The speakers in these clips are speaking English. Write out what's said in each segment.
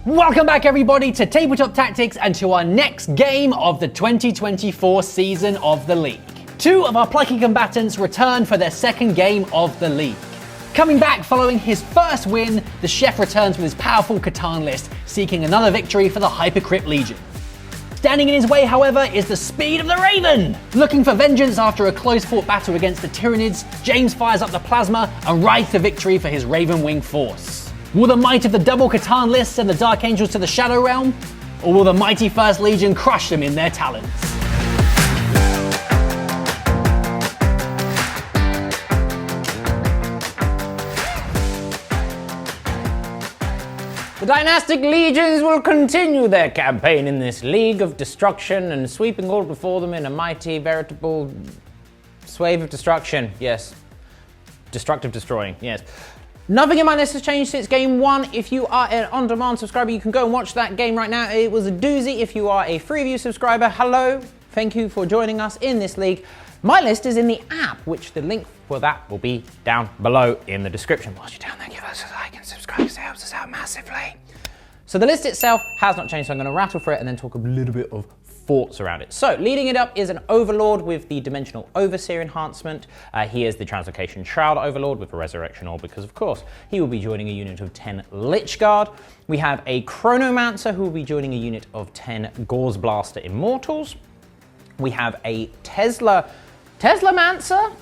Welcome back everybody to Tabletop Tactics and to our next game of the 2024 season of the league. Two of our plucky combatants return for their second game of the league. Coming back following his first win, the chef returns with his powerful Catan list, seeking another victory for the Hypercrypt Legion. Standing in his way, however, is the speed of the Raven! Looking for vengeance after a close-fought battle against the Tyranids, James fires up the plasma and rides the victory for his Raven Wing force. Will the might of the double Catan list send the Dark Angels to the Shadow Realm? Or will the mighty First Legion crush them in their talons? The dynastic legions will continue their campaign in this league of destruction and sweeping all before them in a mighty, veritable swathe of destruction. Yes. Destructive destroying, yes. Nothing in my list has changed since game one. If you are an on-demand subscriber, you can go and watch that game right now. It was a doozy. If you are a Freeview subscriber, hello. Thank you for joining us in this league. My list is in the app, which the link for that will be down below in the description. Whilst you're down there, give us a like and subscribe, because it helps us out massively. So the list itself has not changed, so I'm going to rattle through it and then talk a little bit of thoughts around it. So leading it up is an Overlord with the Dimensional Overseer enhancement. He is the Translocation Shroud Overlord with a Resurrection Orb because of course he will be joining a unit of 10 Lich Guard. We have a Chronomancer who will be joining a unit of 10 Gauze Blaster Immortals. We have a Teslamancer?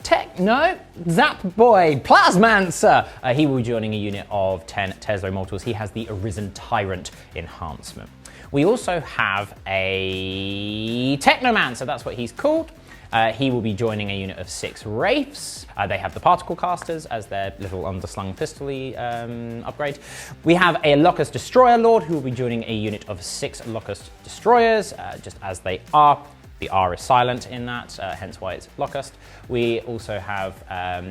Zap Boy, Plasmancer. He will be joining a unit of 10 Tesla Immortals. He has the Arisen Tyrant enhancement. We also have a Technomancer, that's what he's called. He will be joining a unit of 6 Wraiths. They have the Particle Casters as their little underslung pistol-y upgrade. We have a Locust Destroyer Lord who will be joining a unit of 6 Locust Destroyers, just as they are. The R is silent in that, hence why it's Locust. We also have I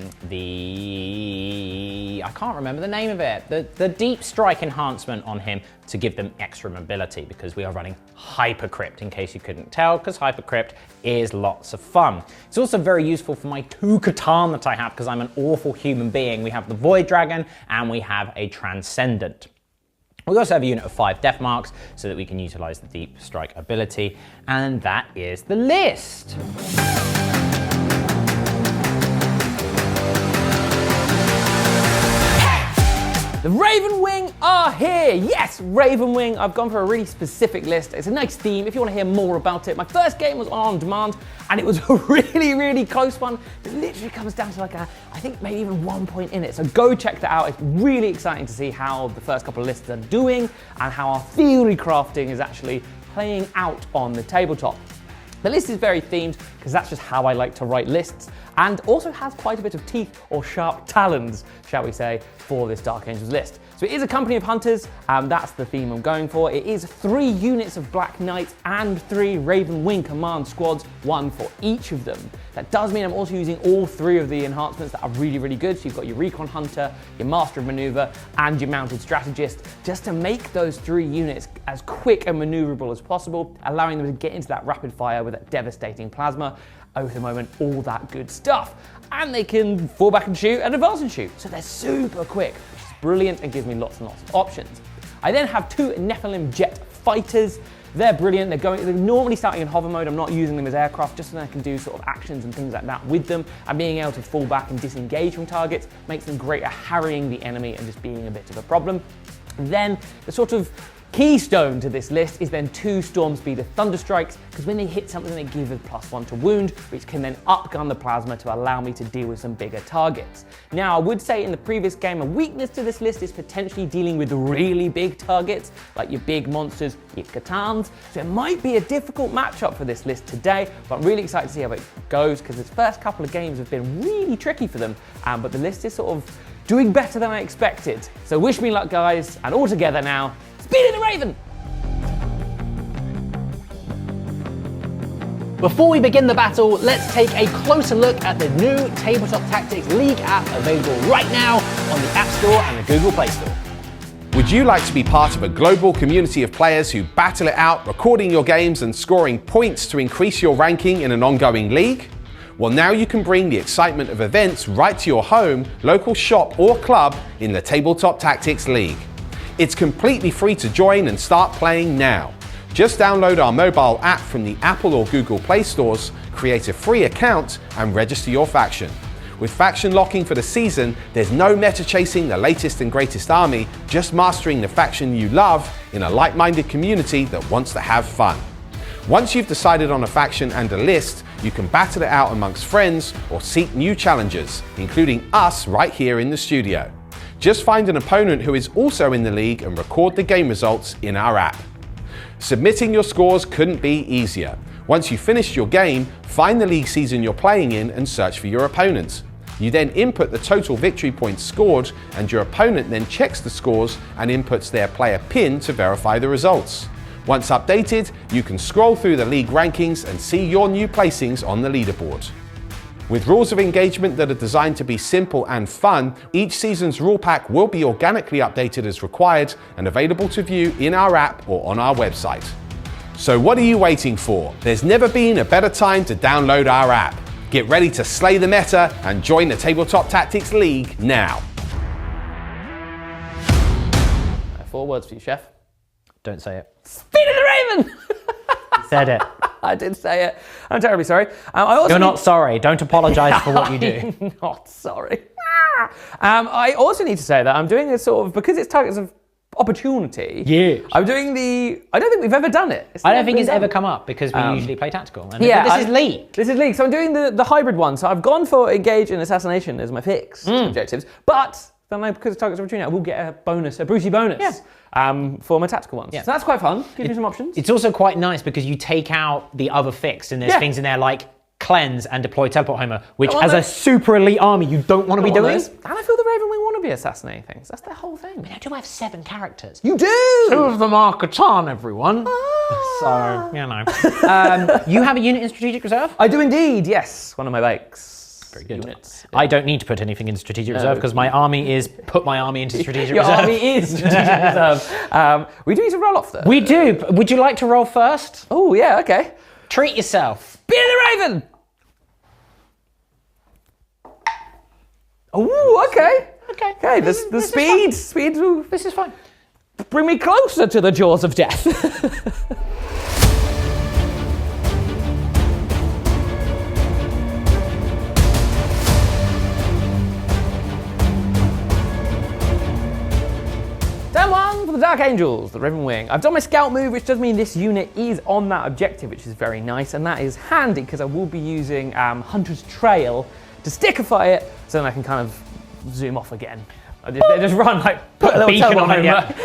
can't remember the name of it, the Deep Strike enhancement on him to give them extra mobility because we are running Hypercrypt, in case you couldn't tell, because Hypercrypt is lots of fun. It's also very useful for my 2 Catan that I have because I'm an awful human being. We have the Void Dragon and we have a Transcendent. We also have a unit of 5 Death Marks so that we can utilize the Deep Strike ability, and that is the list. The Raven Wing are here! Yes, Raven Wing. I've gone for a really specific list. It's a nice theme if you want to hear more about it. My first game was on demand and it was a really, really close one. It literally comes down to I think maybe even 1 point in it. So go check that out. It's really exciting to see how the first couple of lists are doing and how our theory crafting is actually playing out on the tabletop. The list is very themed because that's just how I like to write lists, and also has quite a bit of teeth or sharp talons, shall we say, for this Dark Angels list. So it is a company of hunters, that's the theme I'm going for. It is 3 units of Black Knights and 3 Raven Wing command squads, 1 for each of them. That does mean I'm also using all 3 of the enhancements that are really, really good. So you've got your Recon Hunter, your Master of Maneuver, and your Mounted Strategist, just to make those 3 units as quick and maneuverable as possible, allowing them to get into that rapid fire with that devastating plasma. Over the moment, all that good stuff. And they can fall back and shoot and advance and shoot. So they're super quick, which is brilliant and gives me lots and lots of options. I then have 2 Nephilim jet fighters. They're brilliant. They're normally starting in hover mode. I'm not using them as aircraft, just so I can do sort of actions and things like that with them. And being able to fall back and disengage from targets makes them great at harrying the enemy and just being a bit of a problem. And then the sort of keystone to this list is then 2 Stormspeeder Thunderstrikes, because when they hit something they give a +1 to wound, which can then upgun the plasma to allow me to deal with some bigger targets. Now I would say in the previous game a weakness to this list is potentially dealing with really big targets, like your big monsters, your Catans, so it might be a difficult matchup for this list today, but I'm really excited to see how it goes, because this first couple of games have been really tricky for them, but the list is sort of doing better than I expected. So wish me luck guys, and all together now, Speed of the Raven! Before we begin the battle, let's take a closer look at the new Tabletop Tactics League app available right now on the App Store and the Google Play Store. Would you like to be part of a global community of players who battle it out, recording your games and scoring points to increase your ranking in an ongoing league? Well, now you can bring the excitement of events right to your home, local shop or club in the Tabletop Tactics League. It's completely free to join and start playing now. Just download our mobile app from the Apple or Google Play stores, create a free account, and register your faction. With faction locking for the season, there's no meta chasing the latest and greatest army, just mastering the faction you love in a like-minded community that wants to have fun. Once you've decided on a faction and a list, you can battle it out amongst friends or seek new challengers, including us right here in the studio. Just find an opponent who is also in the league and record the game results in our app. Submitting your scores couldn't be easier. Once you've finished your game, find the league season you're playing in and search for your opponents. You then input the total victory points scored, and your opponent then checks the scores and inputs their player pin to verify the results. Once updated, you can scroll through the league rankings and see your new placings on the leaderboard. With rules of engagement that are designed to be simple and fun, each season's rule pack will be organically updated as required and available to view in our app or on our website. So what are you waiting for? There's never been a better time to download our app. Get ready to slay the meta and join the Tabletop Tactics League now. 4 words for you, Chef. Don't say it. Speed of the Raven! You said it. I did say it. I'm terribly sorry. You're not sorry. Don't apologise for what you do. I'm not sorry. I also need to say that I'm doing this sort of, because it's targets of opportunity. Yes. I'm doing I don't think we've ever done it. I don't think it's ever come up because we usually play tactical. And yeah, this is League. This is League. So I'm doing the hybrid one. So I've gone for engage and assassination as my fixed objectives. But then because it's targets of opportunity, I will get a bonus, a Brucey bonus for my tactical ones. Yeah. So that's quite fun. Gives me some options. It's also quite nice because you take out the other fixed and there's things in there like cleanse and deploy teleport homer, which as a super elite army you don't want to be doing. And I feel the Raven Wing want to be assassinating things. That's their whole thing. I mean, I do have 7 characters. You do! 2 of them are Catan, everyone. So, you know. You have a unit in strategic reserve? I do indeed, yes. One of my bakes. Very good. Units. I don't need to put anything in strategic reserve because my army is put my army into strategic Your reserve. army is strategic reserve. We do need to roll off though. We do. Would you like to roll first? Oh, yeah, okay. Treat yourself. Be the Raven! Oh, okay. Okay, the speed will This is fine. bring me closer to the jaws of death. Turn 1 for the Dark Angels, the Raven Wing. I've done my scout move, which does mean this unit is on that objective, which is very nice, and that is handy because I will be using Hunter's Trail to stickify it, so then I can kind of zoom off again. They just run like, put a little beacon on it,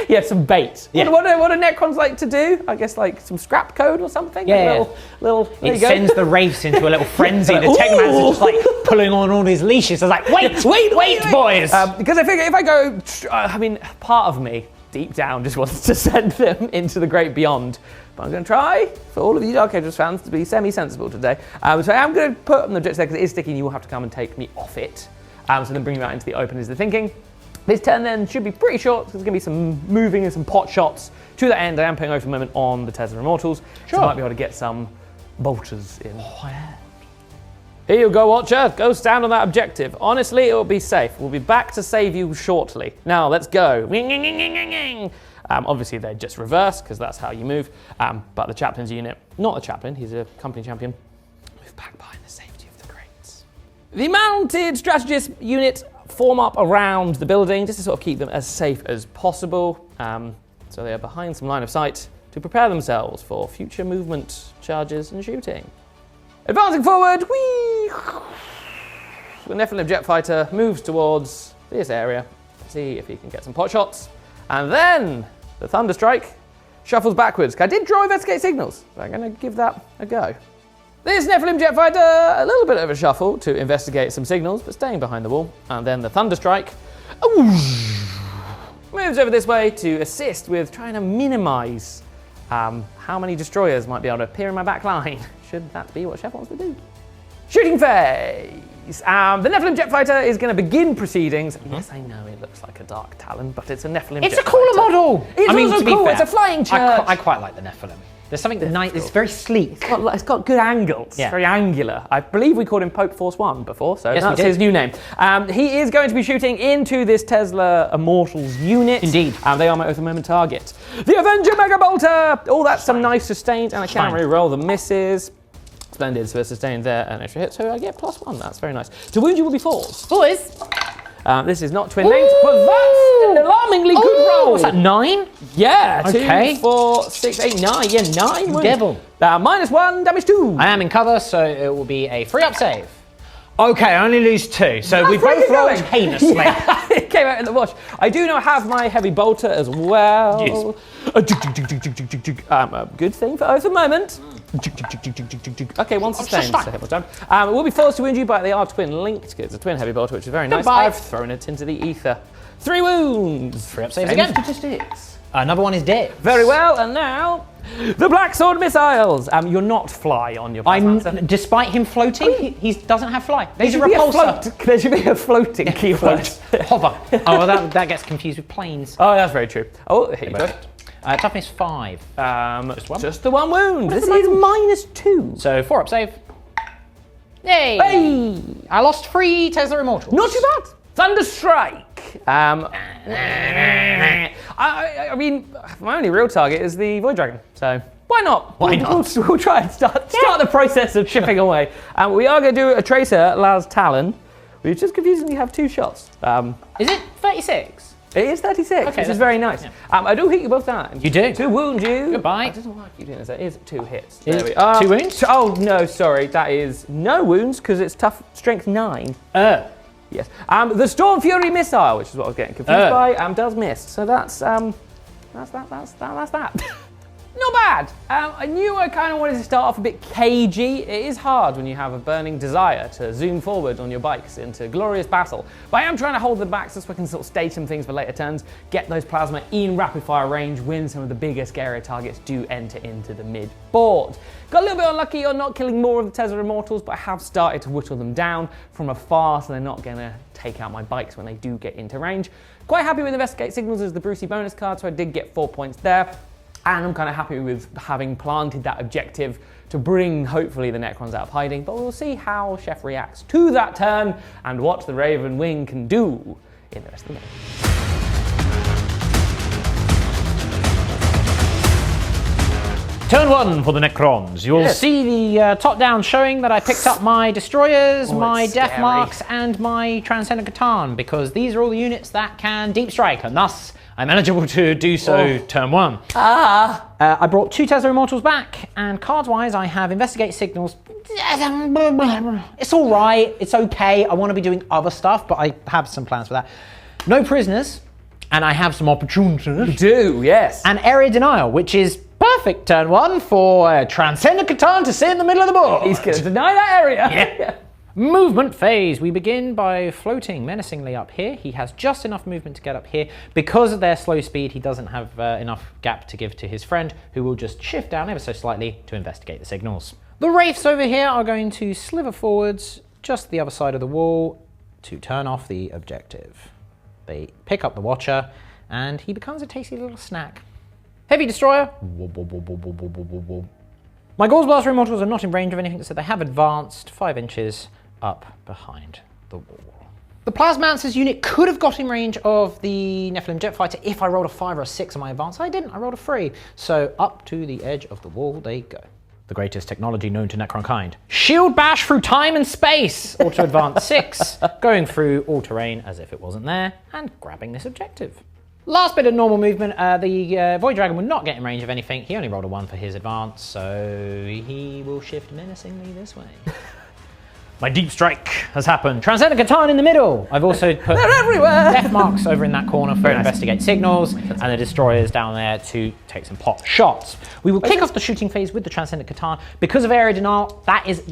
yeah, some bait. Yeah. What do Necrons like to do? I guess like some scrap code or something? Yeah. There It you go. sends the wraiths into a little frenzy. The Technomans are just like pulling on all these leashes. It's like, wait, boys. Because I figure if I go, part of me deep down just wants to send them into the great beyond. But I'm going to try, for all of you Dark Angels fans, to be semi-sensible today. So I am going to put an objective there because it is sticky and you will have to come and take me off it. So then bring you out into the open is the thinking. This turn then should be pretty short, so there's going to be some moving and some pot shots. To that end, I am putting over for a moment on the Tesla Immortals, so I might be able to get some bolters in. Oh, yeah. Here you go, Watcher. Go stand on that objective. Honestly, it will be safe. We'll be back to save you shortly. Now, let's go. Obviously, they just reverse, because that's how you move. But the Chaplain's unit, not the Chaplain, he's a company champion, move back behind the safety of the crates. The mounted strategist unit form up around the building, just to sort of keep them as safe as possible. So they are behind some line of sight to prepare themselves for future movement, charges, and shooting. Advancing forward, the Nephilim jet fighter moves towards this area. See if he can get some pot shots. And then the Thunderstrike shuffles backwards. I did draw investigate signals, so I'm going to give that a go. This Nephilim jet fighter, a little bit of a shuffle to investigate some signals, but staying behind the wall. And then the Thunderstrike moves over this way to assist with trying to minimize how many destroyers might be able to appear in my back line, should that be what Chef wants to do. Shooting phase. The Nephilim jet fighter is going to begin proceedings. Yes, I know it looks like a Dark Talon, but it's a Nephilim jet fighter. It's a cooler model. It's also to be cool. fair, It's a flying church. I quite like the Nephilim. There's something nice. It's very sleek. It's got good angles. Yeah. It's very angular. I believe we called him Pope Force 1 before, so Yes, that's we did. his new name. He is going to be shooting into this Tesla Immortals unit. Indeed. They are my at the moment target. The Avenger Mega Bolter! Oh, that's some nice sustains, and I can't really roll the misses. Splendid, so a sustain there, an extra hit, so I get +1. That's very nice. To wound you will be 4s. Boys. This is not twin names, but that's an alarmingly good roll. What's that, 9? Yeah, Okay. 2, 4, 6, 8, 9. Yeah, 9 wounds. Devil. -1, damage 2. I am in cover, so it will be a 3-up save. Okay, I only lose 2, so we Where's both it rolled going? heinously. Yeah, it came out in the wash. I do now have my heavy bolter as well. Yes. A good thing for the moment. Okay, one sustained. So hit more time. We'll be forced to wound you, but they are twin linked. It's a twin heavy bolter, which is very nice. Goodbye. I've thrown it into the ether. 3 wounds. 3-up saves Same again. statistics. Another one is dead. Very well, and now the Black Sword missiles. You're not fly on your plasma. Despite him floating, he doesn't have fly. He's a There repulsor. should be a floating keyword. Hover. Oh, well, that gets confused with planes. Oh, that's very true. Oh, here you go. Toughness 5. Just the one wound. This is -2. So 4-up save. Yay! Hey! I lost 3 Tesla Immortals. Not too bad. Thunderstrike. I mean, my only real target is the Void Dragon, so why not? Why not? We'll try and start the process of chipping away. We are going to do a Tracer, Laz Talon. We just confusingly have 2 shots. Is it 36? It is 36, which is that's very nice. yeah. I do hit you both down. You do. To wound you. Goodbye. I don't know why I keep doing this. That is 2 hits. Is There we it are. 2 wounds? Oh, no, sorry. That is no wounds because it's tough strength 9. Yes. The Storm Fury missile, which is what I was getting confused by, does miss. So that's that. Not bad. I knew I kind of wanted to start off a bit cagey. It is hard when you have a burning desire to zoom forward on your bikes into glorious battle. But I am trying to hold them back so I can sort of stage some things for later turns, get those plasma in rapid fire range, when some of the bigger, scarier targets do enter into the mid board. Got a little bit unlucky on not killing more of the Tesla Immortals, but I have started to whittle them down from afar so they're not going to take out my bikes when they do get into range. Quite happy with Investigate Signals as the Brucey bonus card, so I did get 4 points there. And I'm kind of happy with having planted that objective to bring, hopefully, the Necrons out of hiding. But we'll see how Chef reacts to that turn and what the Raven Wing can do in the rest of the game. Turn 1 for the Necrons. You'll see the top-down showing that I picked up my Destroyers, my Death Marks, and my Transcendent Catan, because these are all the units that can Deep Strike, and thus I'm eligible to do so turn 1. I brought 2 Tesla Immortals back, and cards-wise, I have Investigate Signals. It's all right, it's okay. I want to be doing other stuff, but I have some plans for that. No Prisoners, and I have some opportunities. You do, yes. And Area Denial, which is perfect turn 1 for Transcendent Catan to sit in the middle of the board. He's going to deny that area. Yeah. Movement phase. We begin by floating menacingly up here. He has just enough movement to get up here. Because of their slow speed, he doesn't have enough gap to give to his friend, who will just shift down ever so slightly to investigate the signals. The Wraiths over here are going to sliver forwards just the other side of the wall to turn off the objective. They pick up the Watcher, and he becomes a tasty little snack. Heavy Destroyer. My Gauze Blaster Immortals are not in range of anything, so they have advanced 5 inches up behind the wall. The Plasmancer's unit could have got in range of the Nephilim Jet Fighter if I rolled a 5 or a 6 on my advance. I didn't, I rolled a 3. So up to the edge of the wall they go. The greatest technology known to Necron kind. Shield Bash through time and space! Auto Advance 6, going through all terrain as if it wasn't there, and grabbing this objective. Last bit of normal movement, the Void Dragon will not get in range of anything. He only rolled a 1 for his advance, so he will shift menacingly this way. My Deep Strike has happened. Transcendent Catan in the middle. I've also put Death Marks over in that corner for Investigate Signals, and the Destroyers down there to take some pot shots. We will kick off the shooting phase with the Transcendent Catan. Because of Area Denial, that is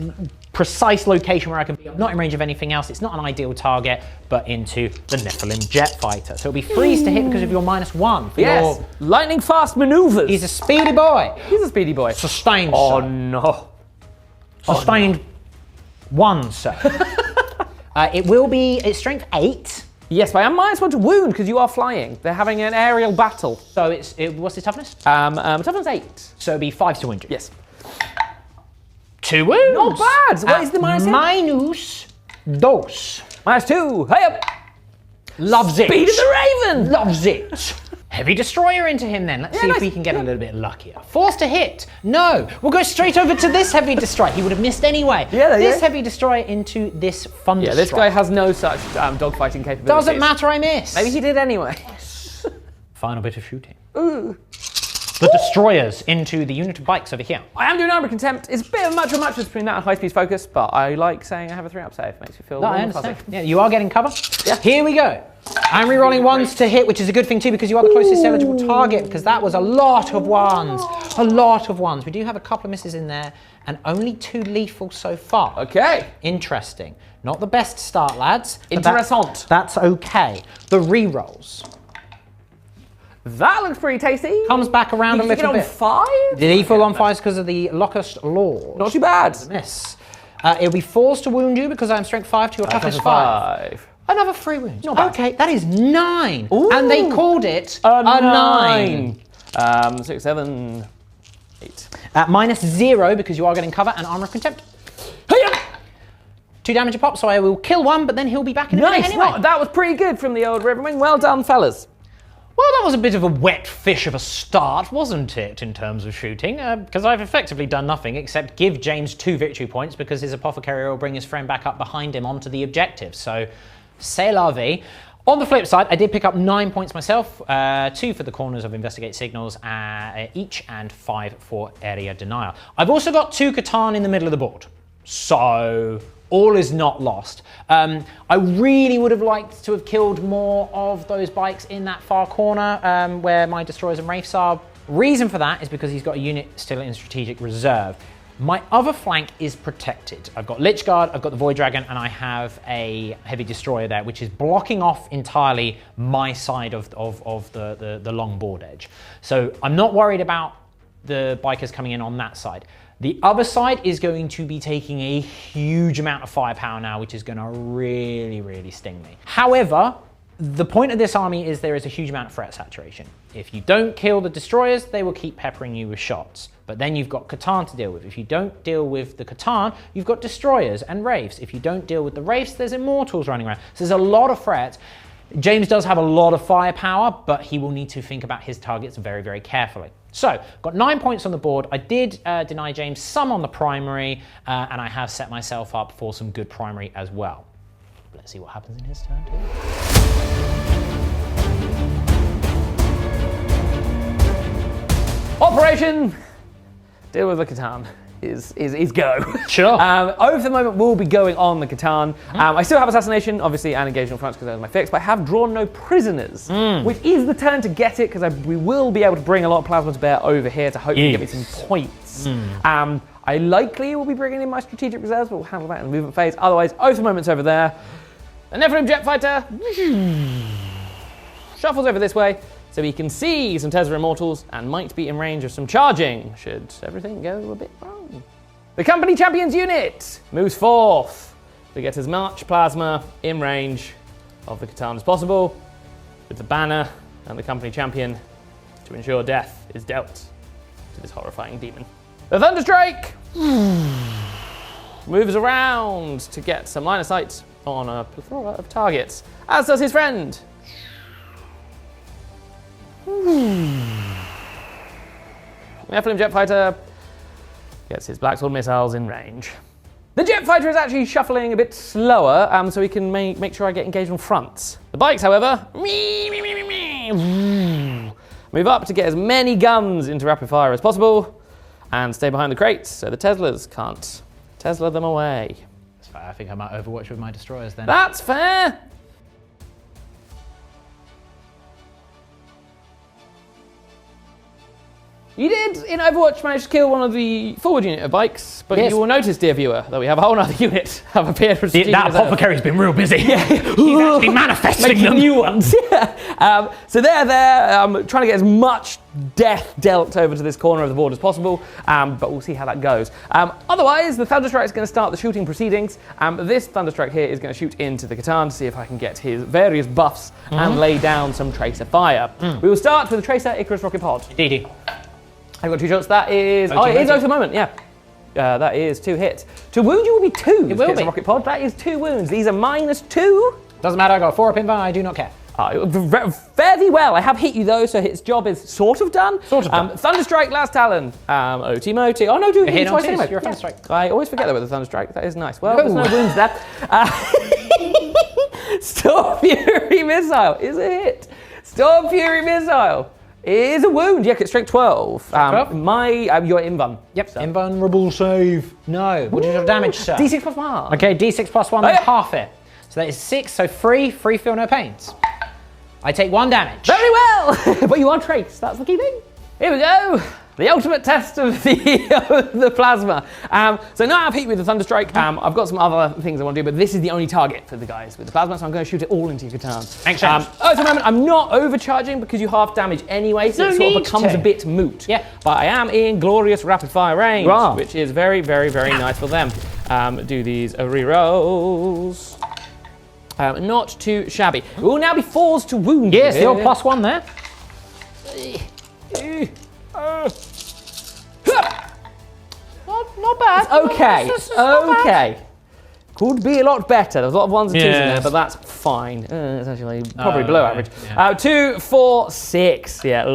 precise location where I can be. I'm not in range of anything else. It's not an ideal target, but into the Nephilim Jet Fighter. So it'll be freeze to hit because of your -1 for your lightning fast maneuvers. He's a speedy boy. He's a speedy boy. Sustained. Oh sir. no. Sustained 1, sir. It will be, it's strength 8. Yes, but I am -1 to wound because you are flying. They're having an aerial battle. So what's his toughness? Toughness 8. So it'd be 5 to wound you. Yes. 2 wounds. Not bad. What is the minus here? -2. -2. Hey up. Loves it. Speed of the Raven. Loves it. Heavy Destroyer into him then. Let's see if we can get a little bit luckier. Force to hit. No. We'll go straight over to this Heavy Destroyer. He would have missed anyway. Yeah, this Heavy Destroyer into this Thunder Yeah, this guy has no such dogfighting capabilities. Doesn't matter, I miss. Maybe he did anyway. Final bit of shooting. Ooh. The Destroyers into the unit of bikes over here. I am doing armor contempt. It's a bit of a much between that and high speed focus, but I like saying I have a 3-up save. Makes me feel No, warm I and understand. fuzzy. Yeah, you are getting cover. Yeah. Here we go. I'm re-rolling 1s to hit, which is a good thing too, because you are the closest eligible target, because that was a lot of 1s. A lot of 1s. We do have a couple of misses in there, and only 2 lethal so far. Okay. Interesting. Not the best start, lads. but Interessant. That's okay. The re-rolls. That looks pretty tasty. Comes back around a Did you little get bit. on 5? Did he fall on 5s because of the Locust Lord? Not too bad. Miss. It'll be 4s to wound you because I'm strength 5 to your toughness 5. Another 3 wounds. Not bad. Okay, that is 9. Ooh. And they called it A 9. 6, 7, 8. -0 because you are getting cover and armor of contempt. 2 damage a pop, so I will kill 1, but then he'll be back in a minute anyway. Well, that was pretty good from the old Raven Wing. Well done, fellas. Well, that was a bit of a wet fish of a start, wasn't it, in terms of shooting? Because I've effectively done nothing except give James 2 victory points because his apothecary will bring his friend back up behind him onto the objective. So, c'est la vie. On the flip side, I did pick up 9 points myself, 2 for the corners of Investigate Signals each, and 5 for Area Denial. I've also got 2 Catan in the middle of the board. So, all is not lost. I really would have liked to have killed more of those bikes in that far corner where my Destroyers and Wraiths are. Reason for that is because he's got a unit still in strategic reserve. My other flank is protected. I've got Lich Guard, I've got the Void Dragon, and I have a Heavy Destroyer there, which is blocking off entirely my side of the long board edge. So I'm not worried about the bikers coming in on that side. The other side is going to be taking a huge amount of firepower now, which is going to really sting me. However, the point of this army is there is a huge amount of threat saturation. If you don't kill the Destroyers, they will keep peppering you with shots. But then you've got Catan to deal with. If you don't deal with the Catan, you've got Destroyers and Wraiths. If you don't deal with the Wraiths, there's Immortals running around. So there's a lot of threat. James does have a lot of firepower, but he will need to think about his targets very carefully. So, got 9 points on the board. I did deny James some on the primary, and I have set myself up for some good primary as well. Let's see what happens in his turn too. Operation Deal with the Catan is go. Sure. Over the moment, we'll be going on the Catan. I still have Assassination, obviously, and Engagement France because that was my fix, but I have drawn no prisoners, which is the turn to get it because we will be able to bring a lot of plasma to bear over here to hopefully get me some points. I likely will be bringing in my strategic reserves, but we'll handle that in the movement phase. Otherwise, over the moment's over there. The Nephilim jet fighter shuffles over this way so he can see some Tesla Immortals and might be in range of some charging should everything go a bit wrong. The company champions unit moves forth to get as much plasma in range of the Catan as possible with the banner and the company champion to ensure death is dealt to this horrifying demon. The Thunderstrike moves around to get some line of sight on a plethora of targets, as does his friend. Nephilim jet fighter gets his Black Sword missiles in range. The jet fighter is actually shuffling a bit slower, so we can make sure I get engaged on fronts. The bikes, however, move up to get as many guns into rapid fire as possible and stay behind the crates so the Teslas can't Tesla them away. That's fair. I think I might overwatch with my Destroyers then. That's fair. You did, in Overwatch, manage to kill one of the forward unit of bikes, but Yes. you will notice, dear viewer, that we have a whole other unit have appeared for That apothecary's been real busy. He's actually manifesting making them. new ones. So they're there, trying to get as much death dealt over to this corner of the board as possible, but we'll see how that goes. Otherwise, the Thunderstrike is going to start the shooting proceedings. This Thunderstrike here is going to shoot into the Catan to see if I can get his various buffs and lay down some Tracer fire. We will start with the Tracer Icarus Rocket Pod. Indeed. I've got 2 shots. That is... Oh, it is over the moment, yeah. That is 2 hits. To wound you will be 2. It will be. Rocket Pod. That is 2 wounds. These are -2. Doesn't matter, I got a 4 up in I do not care. Fairly well. I have hit you though, so its job is sort of done. Sort of done. Thunderstrike, Last Talon. Oti Moti. Oh no, do hit twice on anyway. You're a Thunderstrike. I always forget that with the Thunderstrike. That is nice. Well, there's no wounds there. Storm Fury Missile is a hit. Storm Fury Missile is a wound. Yeah, it's strength 12. 12? Your invuln. Yep, invulnerable save. No. What is your damage, sir? D6 plus 1. Okay, D6 plus 1, Oh, that's yeah. half it. So that is 6, so 3 feel no pains. I take 1 damage. Very well. But you are Trace. That's the key thing. Here we go. The ultimate test of the plasma. So now I've hit you with the Thunderstrike. I've got some other things I want to do, but this is the only target for the guys with the plasma, so I'm going to shoot it all into your Catan. Excellent. At the moment, I'm not overcharging because you half damage anyway, so No it sort of need becomes to. a bit moot. Yeah. But I am in glorious rapid fire range, Wow. which is very, very, very nice for them. Do these re-rolls. Not too shabby. We will now be forced to wound. Yes, you. the old +1 there. Not bad. Okay, It's not bad. okay. Could be a lot better. There's a lot of 1s and 2s in there, Yes. but that's fine. It's actually probably Oh, below right, average. yeah. 2, 4, 6. Yeah. Hang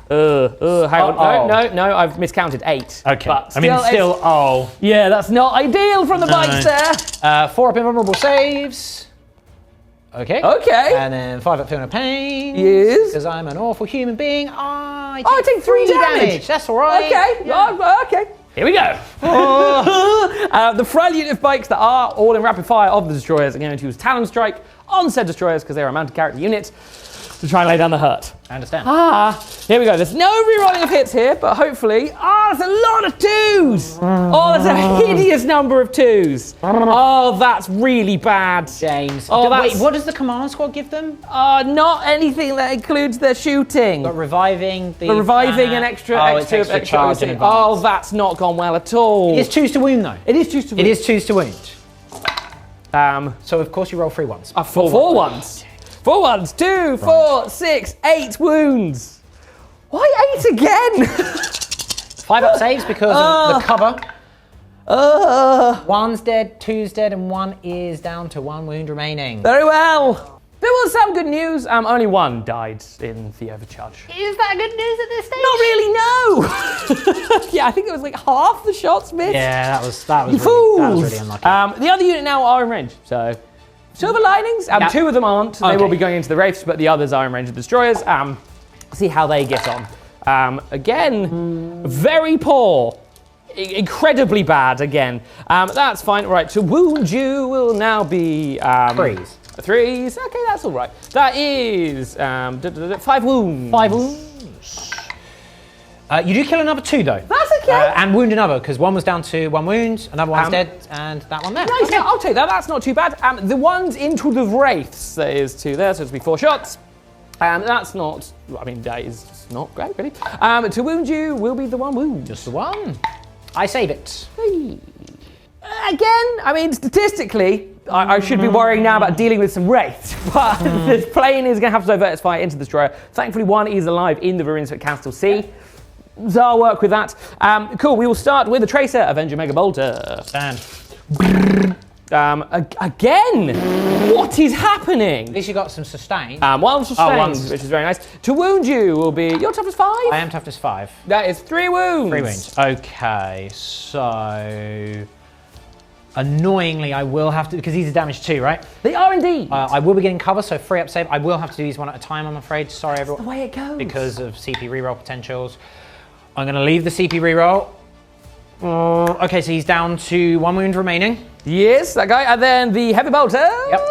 on. No, I've miscounted 8. Okay. But I mean, it's- oh. Yeah, that's not ideal from the bikes there. 4 up invulnerable saves. Okay. Okay. And then 5 up feel no pain. Yes. Because I'm an awful human being. I I take 3 damage. That's all right. Okay. Yeah. Okay. Here we go. The front unit of bikes that are all in rapid fire of the destroyers are going to use Talon Strike on said destroyers because they're a mounted character unit to try and lay down the hurt. I understand. Here we go. There's no rerolling of hits here, but hopefully... there's a lot of 2s! Oh, there's a hideous number of 2s. Oh, that's really bad. James. Oh, Wait, that's... what does the command squad give them? Not anything that includes their shooting. But reviving the... An extra it's extra charge in OC. advance. Oh, that's not gone well at all. It is choose to wound though. It is choose to wound. It is choose to wound. Um, So of course you roll 3 ones. 4 ones. 4 ones. 2, 4, 6, 8 wounds. Why 8 again? 5 up saves because of the cover. 1's dead, 2's dead, and 1 is down to 1 wound remaining. Very well. There was some good news. Only 1 died in the overcharge. Is that good news at this stage? Not really, no. Yeah, I think it was like half the shots missed. Yeah, that was You fools. really unlucky. The other unit now are in range, so silver linings. 2 of them aren't. They will be going into the wraiths, but the others are in range of destroyers. See how they get on. Again, very poor. Incredibly bad again. That's fine. Right, to wound you will now be 3s. 3s. Okay, that's all right. That is 5 wounds. 5 wounds. You do kill another 2 though. That's okay. And wound another because 1 was down to 1 wound, another one's dead, and that one there. Nice, yeah, I'll take that. That's not too bad. The ones into the wraiths, there is 2 there, so it'll be 4 shots. That's not. I mean, that is not great, really. To wound you will be the 1 wound. Just the 1. I save it. Again, I mean, statistically, I should be worrying now about dealing with some wraiths, but this plane is going to have to divert its fire into the destroyer. Thankfully, 1 is alive in the ruins, so it can still see. So I'll work with that. Cool, we will start with the Tracer, Avenger Mega Bolter. Stand. Again, what is happening? At least you got some sustain. 1 sustained, one which is very nice. To wound you will be your toughness 5. I am toughness 5. That is 3 wounds. 3 wounds. Okay, so annoyingly, I will have to because these are damage 2, right? They are indeed. I will be getting cover, so 3 up save. I will have to do these 1 at a time, I'm afraid. Sorry, everyone. the way it goes. Because of CP reroll potentials. I'm going to leave the CP reroll. Okay, so he's down to 1 wound remaining. Yes, that guy. And then the heavy bolter. Yep.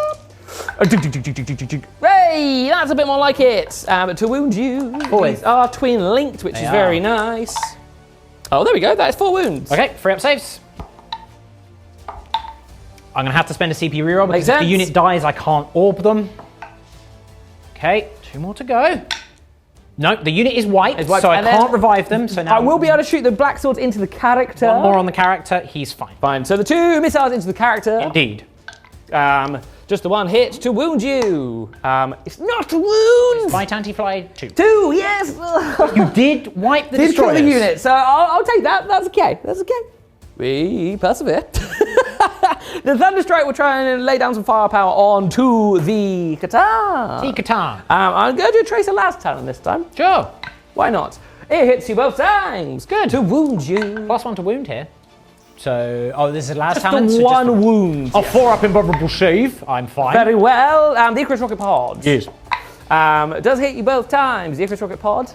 Hey, Hey, that's a bit more like it. But to wound you, these are twin linked, which is very nice. Oh, there we go. That is 4 wounds. Okay, 3 up saves. I'm going to have to spend a CP reroll because if the unit dies, I can't orb them. Okay, 2 more to go. No, the unit is wiped, so I can't revive them. So now I will be able to shoot the black swords into the character. 1 more on the character, he's fine. Fine, so the 2 missiles into the character. Indeed. Just the 1 hit to wound you. It's not a wound. Fight anti-fly 2. 2, yes. You did wipe the Did kill destroyers. the unit, so I'll take that. That's okay. That's okay. We persevere. The Thunderstrike will try and lay down some firepower onto the Catan. See Catan. I'm going to do a Tracer last turn this time. Sure. Why not? It hits you both times. Good. To wound you. +1 to wound here. So, this is last Just talent. the so one just wound. 4 up invulnerable save. I'm fine. Very well. The Icarus Rocket Pod. Yes. Does hit you both times. The Icarus Rocket Pod.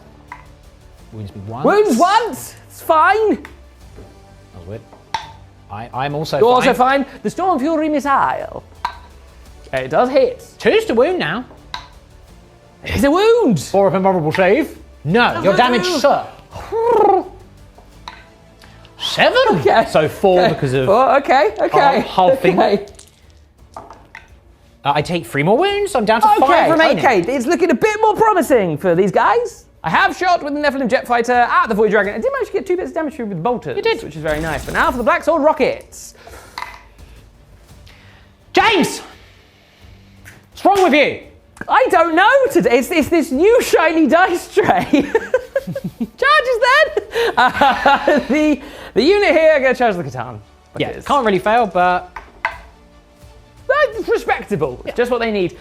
Wounds me once. Wounds once. It's fine. That was weird. I'm also You're fine. also fine. The Storm Fury Missile. It does hit. 2's to wound now. It's a wound. 4 up invulnerable save. No, you're damaged, sir. 7. Okay. So 4 because of Okay. halving. Okay. I take 3 more wounds. I'm down to 5 remaining. Okay, it's looking a bit more promising for these guys. I have shot with the Nephilim Jet Fighter at the Void Dragon. I did manage to get 2 bits of damage through with bolters. You did. Which is very nice. But now for the Black Sword Rockets. James! What's wrong with you? I don't know today. It's this new shiny dice tray. Charges then. The unit here are going to charge the Catan. Yeah, can't really fail, but It's respectable. It's just what they need.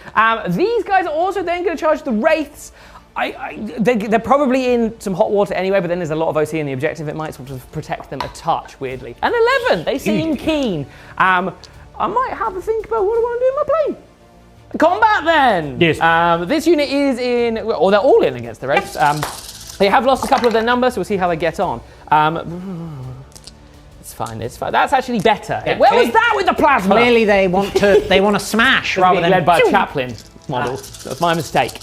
These guys are also then going to charge the Wraiths. They're probably in some hot water anyway, but then there's a lot of OC in the objective. It might sort of protect them a touch, weirdly. And 11, they seem keen. I might have a think about what I want to do in my plane. Combat then. Yes. This unit is in, or they're all in against the Wraiths. Yes. They have lost a couple of their numbers, so we'll see how they get on. It's fine. That's actually better. Yeah, Where was that with the plasma? clearly they want to smash rather than led by a chaplain model. That's my mistake.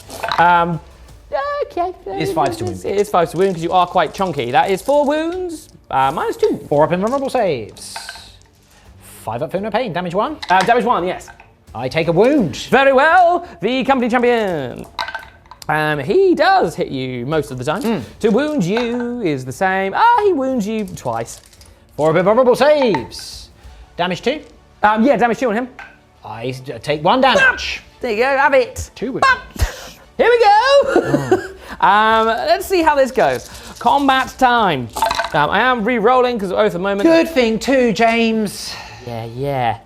Okay. It's 5 to wound. It is 5 to wound because you are quite chunky. That is 4 wounds. -2. 4 up invulnerable saves. 5 up no pain. Damage 1. Damage 1, yes. I take a wound. Very well. The company champion. He does hit you most of the time. To wound you is the same. He wounds you twice. 4 up invulnerable saves. Damage 2. Yeah, damage 2 on him. I take 1 damage. There you go, have it. 2 wounds. Here we go. Let's see how this goes. Combat time. I am re-rolling because at the moment. Good thing too, James. Yeah.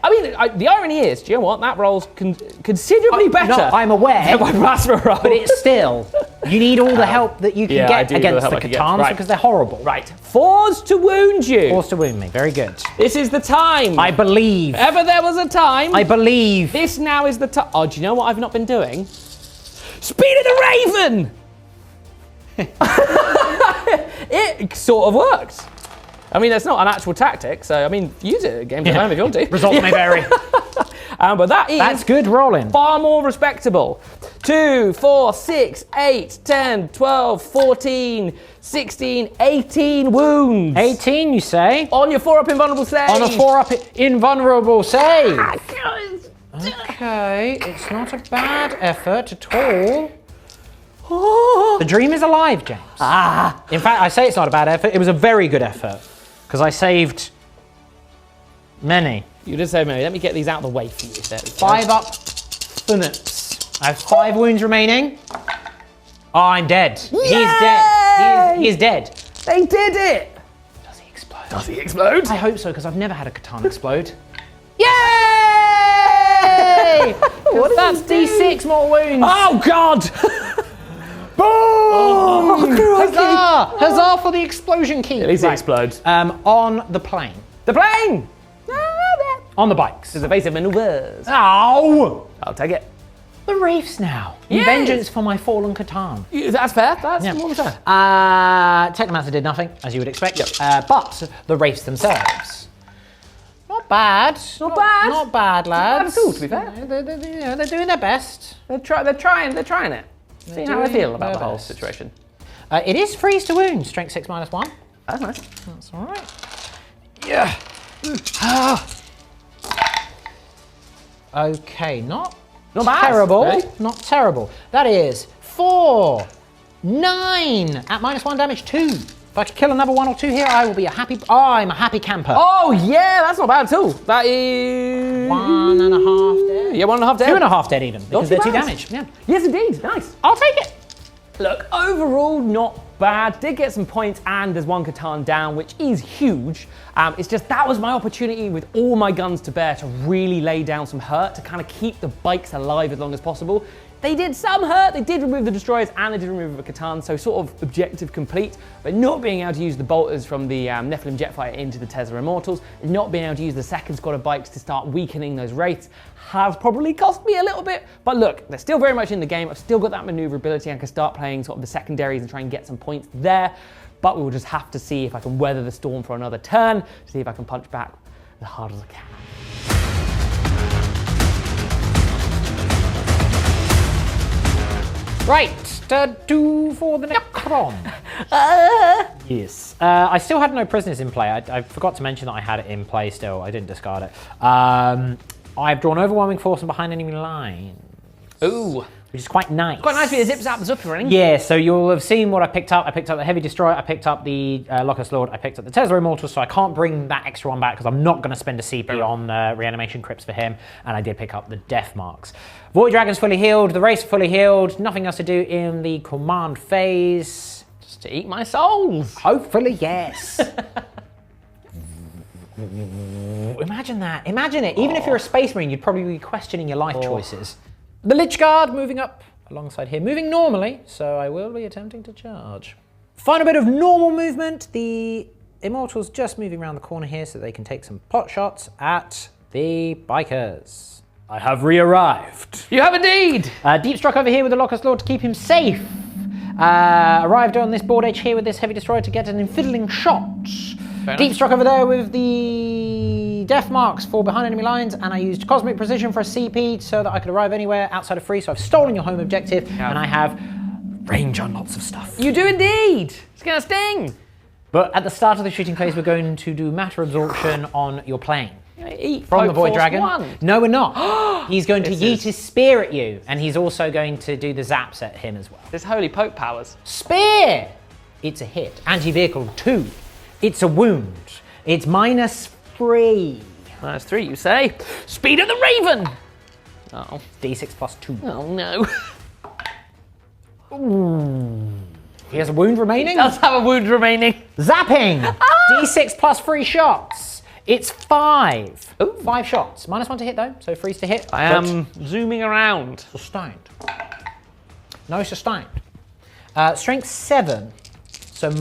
I mean, the irony is, do you know what? That roll's considerably better. No, I'm aware. Than my plasma roll. But it's still, you need all the help that you can get against the Catans because they're horrible. Right. 4s to wound you. 4s to wound me. Very good. This is the time. I believe. If ever there was a time. I believe. This now is the time. Oh, do you know what I've not been doing? Speed of the Raven! It sort of works. I mean, it's not an actual tactic, so I mean, use it at games at home if you want to. Results may vary. But that's good rolling. Far more respectable. 2, 4, 6, 8, 10, 12, 14, 16, 18 wounds. 18, you say? On your 4 up invulnerable save. On a 4 up invulnerable save. Okay, it's not a bad effort at all. The dream is alive, James. In fact, I say it's not a bad effort. It was a very good effort because I saved many. You did save many. Let me get these out of the way for you. 5 up thunips. I have 5 wounds remaining. Oh, I'm dead. Yay! He's dead. He is dead. They did it. Does he explode? Does he explode? I hope so because I've never had a katana explode. Yay! That's D6 more wounds. Oh, God! Boom! Oh, Huzzah! Huzzah for the explosion key. At least it explodes. On the plane. The plane! On the bikes. There's a base of maneuvers. Ow! I'll take it. The Wraiths now. Yes. Vengeance for my fallen Catan. That's fair. That's more than fair. Technomancer did nothing, as you would expect. But the Wraiths themselves. Not Not bad. Not bad. Not bad, lads. Not bad at all, to be fair. They're doing their best. They're trying it. See how I feel about the whole situation. It is freeze to wound, strength 6 minus 1. That's nice. That's all right. Yeah. Okay, not bad. terrible. Okay. Not terrible. That is 4, 9 at minus 1 damage 2. If I could kill another 1 or 2 here, I will be a happy. Oh, I'm a happy camper. Oh yeah, that's not bad at all. That is 1.5 dead. Yeah, 1.5 dead. 2.5 dead even because they're 2 bad. damage. Yeah. Yes, indeed. Nice. I'll take it. Look, overall, not bad. Did get some points, and there's 1 Catan down, which is huge. It's just that was my opportunity with all my guns to bear to really lay down some hurt to kind of keep the bikes alive as long as possible. They did some hurt, they did remove the destroyers, and they did remove the Catan, so sort of objective complete, but not being able to use the bolters from the Nephilim Jetfighter into the Tesla Immortals, and not being able to use the second squad of bikes to start weakening those wraiths has probably cost me a little bit, but look, they're still very much in the game. I've still got that maneuverability. I can start playing sort of the secondaries and try and get some points there, but we will just have to see if I can weather the storm for another turn, see if I can punch back as hard as I can. Right, do for the Necron. Yes. I still had no prisoners in play. I forgot to mention that I had it in play still. I didn't discard it. I've drawn overwhelming force from behind enemy lines. Ooh. Which is quite nice. Quite nice for your zip zap zuppering. Yeah, so you'll have seen what I picked up. I picked up the Heavy Destroyer, I picked up the Locust Lord, I picked up the Tesla Immortal, so I can't bring that extra one back because I'm not going to spend a CP on reanimation crypts for him, and I did pick up the Death Marks. Void Dragon's fully healed, the race fully healed, nothing else to do in the command phase. Just to eat my souls. Hopefully, yes. Imagine that. Imagine it. Even if you're a Space Marine, you'd probably be questioning your life choices. The Lich Guard moving up alongside here, moving normally, so I will be attempting to charge. Final bit of normal movement. The Immortals just moving around the corner here so they can take some pot shots at the bikers. I have re-arrived. You have indeed. Deep Struck over here with the Locust Lord to keep him safe. Arrived on this board edge here with this Heavy Destroyer to get an infiddling shot. Deep Struck over there with the Death Marks for behind enemy lines, and I used Cosmic Precision for a CP so that I could arrive anywhere outside of free, so I've stolen your home objective, and I have range on lots of stuff. You do indeed. It's going to sting. But at the start of the shooting phase, we're going to do matter absorption on your plane. Eat From the Void Force Dragon. 1. No, we're not. He's going to yeet his spear at you, and he's also going to do the zaps at him as well. This holy poke powers. Spear! It's a hit. Anti-vehicle 2. It's a wound. It's -3. -3, you say? Speed of the Raven! Oh. D6 plus 2. Oh no. Ooh. He has a wound remaining? Does have a wound remaining. Zapping! D6 plus 3 shots. It's 5. Ooh. 5 shots. -1 to hit though, so freeze to hit. I am zooming around. Sustained. No sustained. Strength 7. So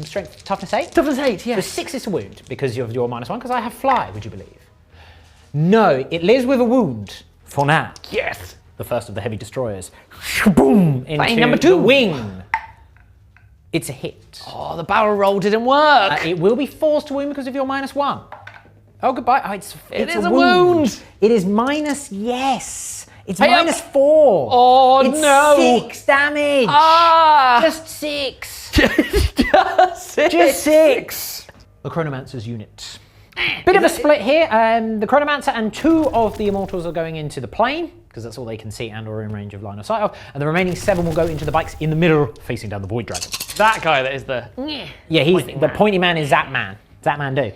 strength, toughness 8? Toughness 8, yes. So 6 is a wound because of your -1, because I have fly, would you believe? No, it lives with a wound for now. Yes. The first of the Heavy Destroyers. Boom! Into number 2. the wing. It's a hit. Oh, the barrel roll didn't work. It will be forced to wound because of your -1. Oh, goodbye. Oh, it's a wound. It is yes. It's Hey, -4. Oh, it's no. 6 damage. Ah. Just 6. Just 6. Just 6. The Chronomancer's unit. Bit of a split here. The Chronomancer and 2 of the Immortals are going into the plane, because that's all they can see and or in range of line of sight of. And the remaining 7 will go into the bikes in the middle, facing down the Void Dragon. That guy that is the... Yeah, he's the pointy man is Zapman. Zapman do.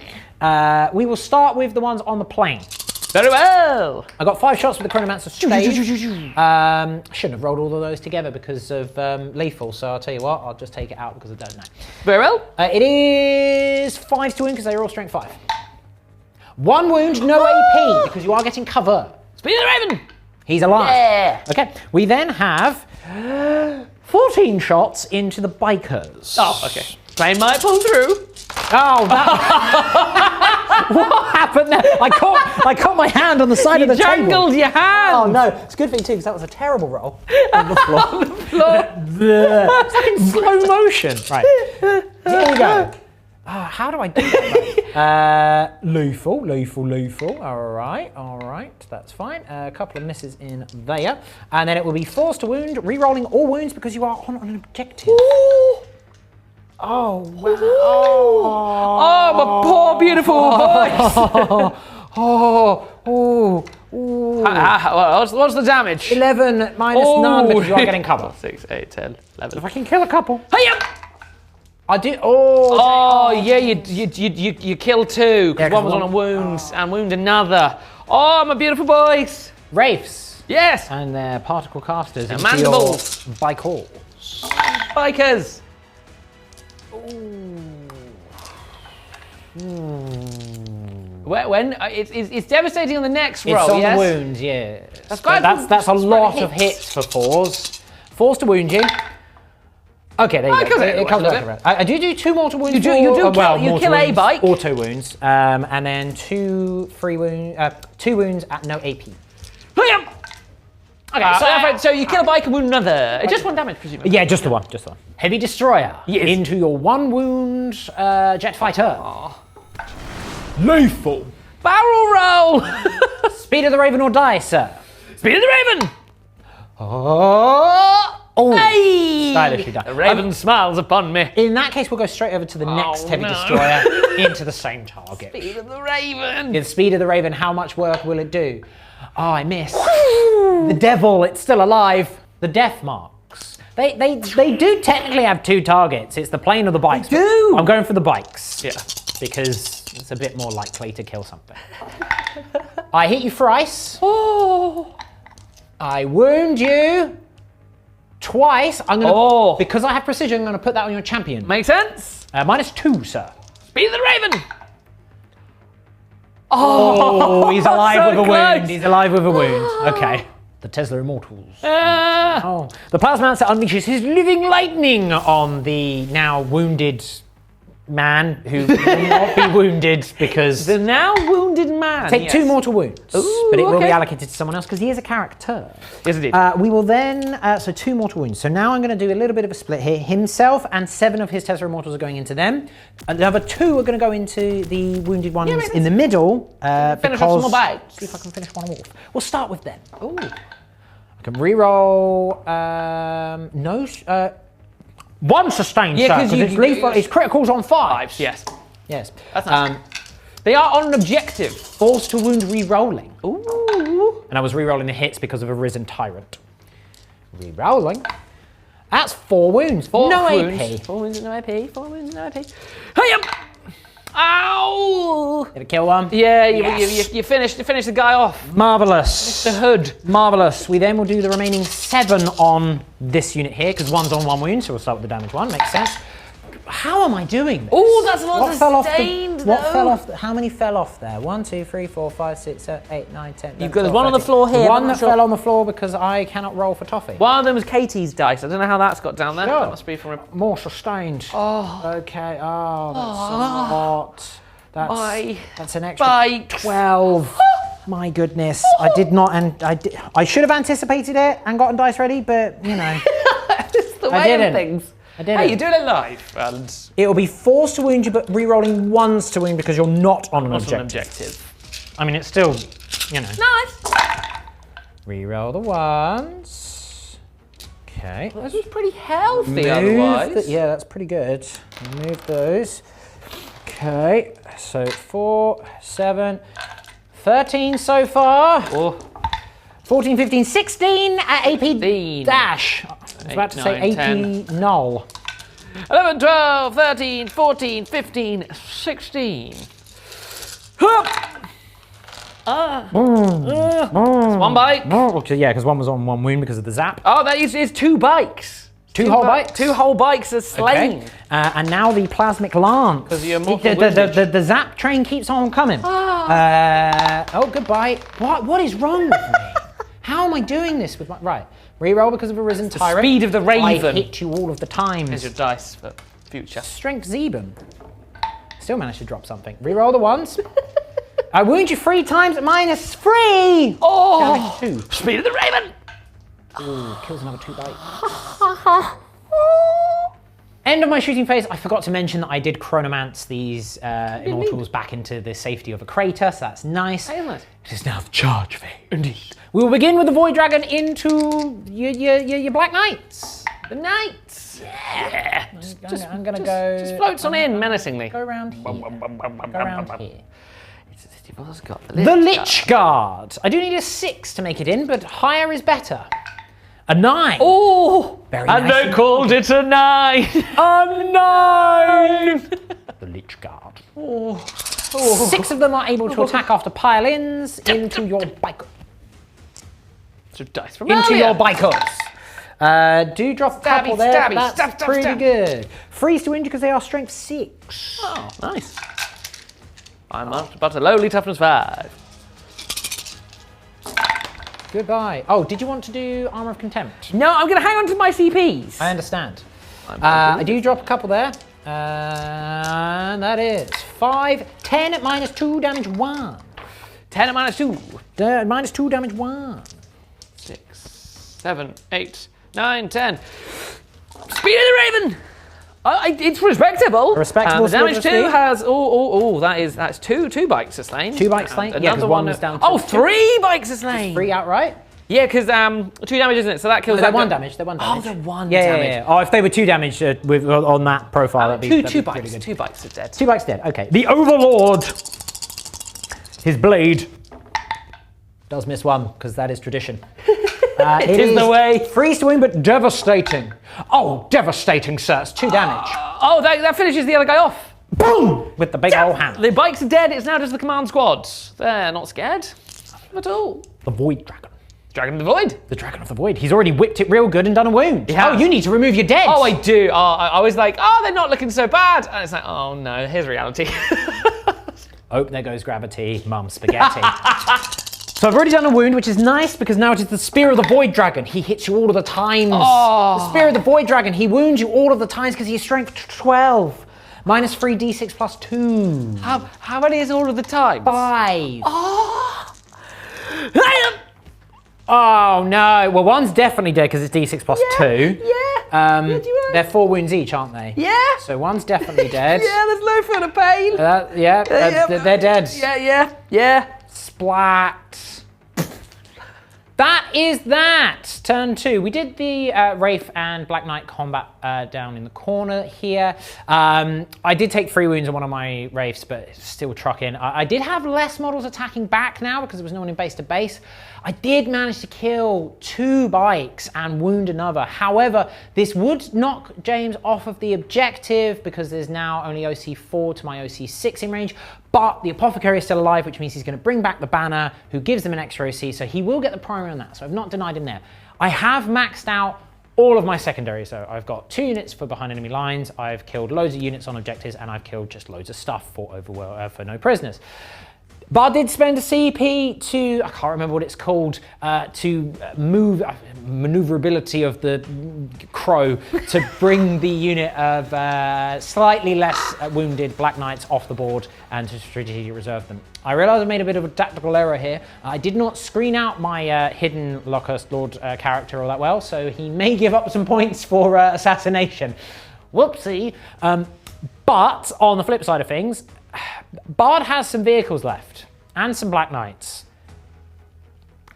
We will start with the ones on the plane. Very well. I got 5 shots with the Chronomancer straight. Shouldn't have rolled all of those together because of lethal, so I'll tell you what, I'll just take it out because I don't know. Very well. It is 5 to wound because they are all strength 5. 1 wound, no AP, because you are getting cover. Speed of the Raven. He's alive. Yeah. Okay, we then have 14 shots into the bikers. Oh, okay. Plane might pull through. Oh, that... What happened there? I caught my hand on the side of the table. You jangled your hand. Oh no, it's good for you too because that was a terrible roll on the floor. On the floor. It's like in slow motion. Right, here we go. How do I do that? Lethal. All right, that's fine. A couple of misses in there. And then it will be forced to wound, re-rolling all wounds because you are on an objective. Ooh. Oh, wow. Oh, my poor, beautiful boys. What's the damage? 11 minus none because you are getting cover. 6, 8, 10, 11. If I can kill a couple. Hey-up! I do. Yeah, you killed 2 because one was on a wound and wound another. Oh, my beautiful boys. Wraiths. Yes. And their particle casters. And mandibles. By call. Bikers. When it's devastating on the next roll. It's on yes? the wounds, yeah. That's a lot of hits for 4s. Forced to wound you. Okay, there you go. It comes back around. I do 2 mortal wounds. You kill a bike. Auto wounds, and then 2 free wounds. 2 wounds at no AP. Okay, so you kill a bike and wound another. Just 1 damage, presumably. Yeah, just the one. Heavy destroyer into your 1 wound jet fighter. Lethal. Barrel roll. Speed of the Raven or die, sir. Speed of the Raven. Hey! Stylishly done. The Raven smiles upon me. In that case, we'll go straight over to the next heavy destroyer into the same target. Speed of the Raven. The speed of the Raven, how much work will it do? Oh, I missed. The devil, it's still alive. The death marks. They do technically have 2 targets. It's the plane or the bikes. They do. I'm going for the bikes. Yeah. Because it's a bit more likely to kill something. I hit you thrice. I wound you twice. I'm gonna because I have precision. I'm gonna put that on your champion. Makes sense. Minus 2, sir. Speed of the Raven. Oh, he's alive so with a close. wound. He's alive with a wound. Okay. The Tesla Immortals. Oh. The Plasmancer unleashes his living lightning on the now wounded man who will not be wounded because... The now wounded man. Take 2 mortal wounds, but it will be okay. allocated to someone else because he is a character. Yes, indeed. We will then, so 2 mortal wounds. So now I'm going to do a little bit of a split here. Himself and 7 of his Tesla Immortals are going into them. And the other 2 are going to go into the wounded ones in the middle. Finish off some more bites. See if I can finish one off. We'll start with them. Ooh. I can re-roll, 1 sustained, sir, because his critical's on 5. Yes. Yes. That's nice. They are on an objective. Forced to wound re-rolling. Ooh. And I was re-rolling the hits because of a risen tyrant. Re-rolling. That's 4 wounds. 4 no wounds. AP. 4 wounds, no AP. 4 wounds, no AP. Hey-up! Ow! Did it kill one? Yeah, you finished the guy off. Marvellous. The hood. Marvellous. We then will do the remaining 7 on this unit here, because 1's on 1 wound, so we'll start with the damage 1. Makes sense. How am I doing this? Oh, that's a lot sustained, What fell off? How many fell off there? 1, 2, 3, 4, 5, 6, 7, 8, 9, 10. You've got there's one on the floor here. One that fell on the floor because I cannot roll for toffee. One of them was Katie's dice. I don't know how that's got down there. Sure. That must be from more sustained. Oh. Okay. Oh, that's a lot. That's an extra 12. My goodness. I did not, and I should have anticipated it and gotten dice ready, but you know. It's the way of things. I didn't. Hey, you're doing it live, and it will be forced to wound you, but re-rolling 1s to wound because you're not on an objective. I mean, it's still, you know. Nice. Re-roll the 1s. Okay. This was pretty healthy otherwise. Yeah, that's pretty good. Move those. Okay, so 4, 7, 13 so far. 14, 15, 16 at AP dash. I was about to say AP 10. Null. 11, 12, 13, 14, 15, 16. It's 1 bike. Yeah, because 1 was on 1 wound because of the zap. Oh, that is 2 bikes. 2 whole bikes? 2 whole bikes are slain. Okay. And now the plasmic lance. Because you're more the zap train keeps on coming. Oh, goodbye. What is wrong with me? How am I doing this with my... Right. Reroll because of a risen tyrant. The speed of the Raven. I hit you all of the times. Here's your dice for future. Strength Zeben. Still managed to drop something. Reroll the 1s. I wound you 3 times at -3. Oh! Damage 2. Speed of the Raven. Ooh, kills another 2 bites. End of my shooting phase. I forgot to mention that I did chronomance these immortals back into the safety of a crater, so that's nice. It is now the charge phase. Indeed. We will begin with the Void Dragon into your Black Knights. The Knights. Yeah. I'm gonna go. Just floats on in menacingly. Go around here. Go around here. The Lich Guard. I do need a 6 to make it in, but higher is better. A 9. Oh, very and nice. they called it a 9. A 9. The Lich Guard. 6 of them are able to attack after pile-ins into your bike. So dice from Into earlier. your bikers. Do drop a couple there. Stabby, That's stab, stab, pretty stab. good. Freeze to injure because they are strength 6. Oh, nice. I'm up about a lowly toughness 5. Goodbye. Oh, did you want to do Armor of Contempt? No, I'm going to hang on to my CPs. I understand. I do drop a couple there. And that is 5, 10 at -2 damage 1. 10 at -2. -2 damage 1. 6, 7, 8, 9, 10. Speed of the Raven! It's respectable. Respectable And the damage speed. 2 has that's two bikes are slain. 2 bikes slain? And Yeah, 'cause another one one was down to 3 bikes are slain. 3 outright? Yeah, because 2 damage, isn't it? So that kills They're that 1 guy. damage. They're 1 Oh, damage. they're 1 Yeah, damage. yeah. Oh, if they were 2 damage on that profile, that'd be Two pretty bikes. good. 2 bikes are dead. 2 bikes dead. Okay. The Overlord. His blade does miss 1 because that is tradition. It is the way. Freeze to win, but devastating. Oh, devastating, sir. It's 2 damage. Oh, that finishes the other guy off. Boom! With the big old hammer. The bikes are dead. It's now just the command squads. They're not scared at all. The Void Dragon. Dragon of the Void. The Dragon of the Void. He's already whipped it real good and done a wound. Yeah. Oh, you need to remove your dead. Oh, I do. I was like, oh, they're not looking so bad. And it's like, oh no, here's reality. Oh, there goes gravity. Mum, spaghetti. So I've already done a wound, which is nice because now it is the Spear of the Void Dragon. He hits you all of the times. Oh. The Spear of the Void Dragon. He wounds you all of the times because he's strength 12. -3 d6 plus 2. How many is all of the time? 5. Oh. Oh no. Well, one's definitely dead because it's d6 plus 2. Yeah. They're 4 wounds each, aren't they? Yeah. So one's definitely dead. Yeah, there's no further pain. They're dead. Yeah. Splat. That is that. Turn 2. We did the Wraith and Black Knight combat down in the corner here. I did take 3 wounds on one of my Wraiths, but it's still trucking. I did have less models attacking back now because there was no one in base to base. I did manage to kill 2 bikes and wound another. However, this would knock James off of the objective because there's now only OC4 to my OC6 in range. But the Apothecary is still alive, which means he's going to bring back the banner, who gives them an extra OC, so he will get the primary on that. So I've not denied him there. I have maxed out all of my secondaries. So I've got 2 units for behind enemy lines, I've killed loads of units on objectives, and I've killed just loads of stuff for no prisoners. But I did spend a CP to, I can't remember what it's called, to move, maneuverability of the crow to bring the unit of slightly less wounded Black Knights off the board and to strategically reserve them. I realised I made a bit of a tactical error here. I did not screen out my hidden Lockhurst Lord character all that well, so he may give up some points for assassination. Whoopsie. But on the flip side of things, Bard has some vehicles left and some Black Knights.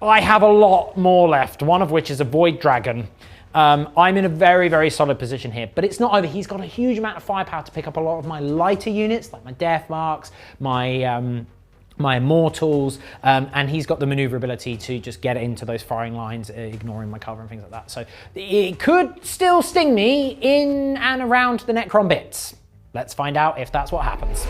I have a lot more left, one of which is a Void Dragon. I'm in a very, very solid position here, but it's not over. He's got a huge amount of firepower to pick up a lot of my lighter units, like my Death Marks, my Immortals, and he's got the maneuverability to just get into those firing lines, ignoring my cover and things like that. So it could still sting me in and around the Necron bits. Let's find out if that's what happens.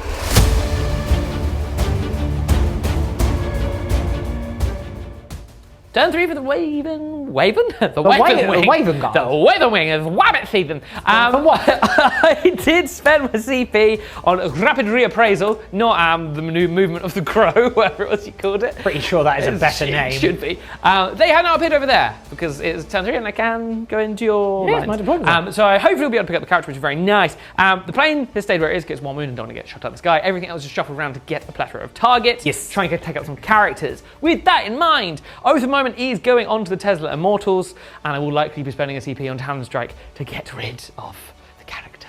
Turn 3 for the Waven? The Waven Wing. The Waven Guard. The Waven Wing of Wabbit Season. From what? I did spend my CP on rapid reappraisal, not the movement of the crow, whatever it was you called it. Pretty sure that is a better It name. should be. They have now appeared over there because it's turn 3 and I can go into your Yes, lines. no problem. So I hopefully will be able to pick up the character, which is very nice. The plane has stayed where it is, gets 1 wound and don't want to get shot out of the sky. Everything else is shuffled around to get a plethora of targets. Yes. Trying to take out some characters. With that in mind, Oath of Moment is going on to the Tesla Immortals, and I will likely be spending a CP on Talon Strike to get rid of the character.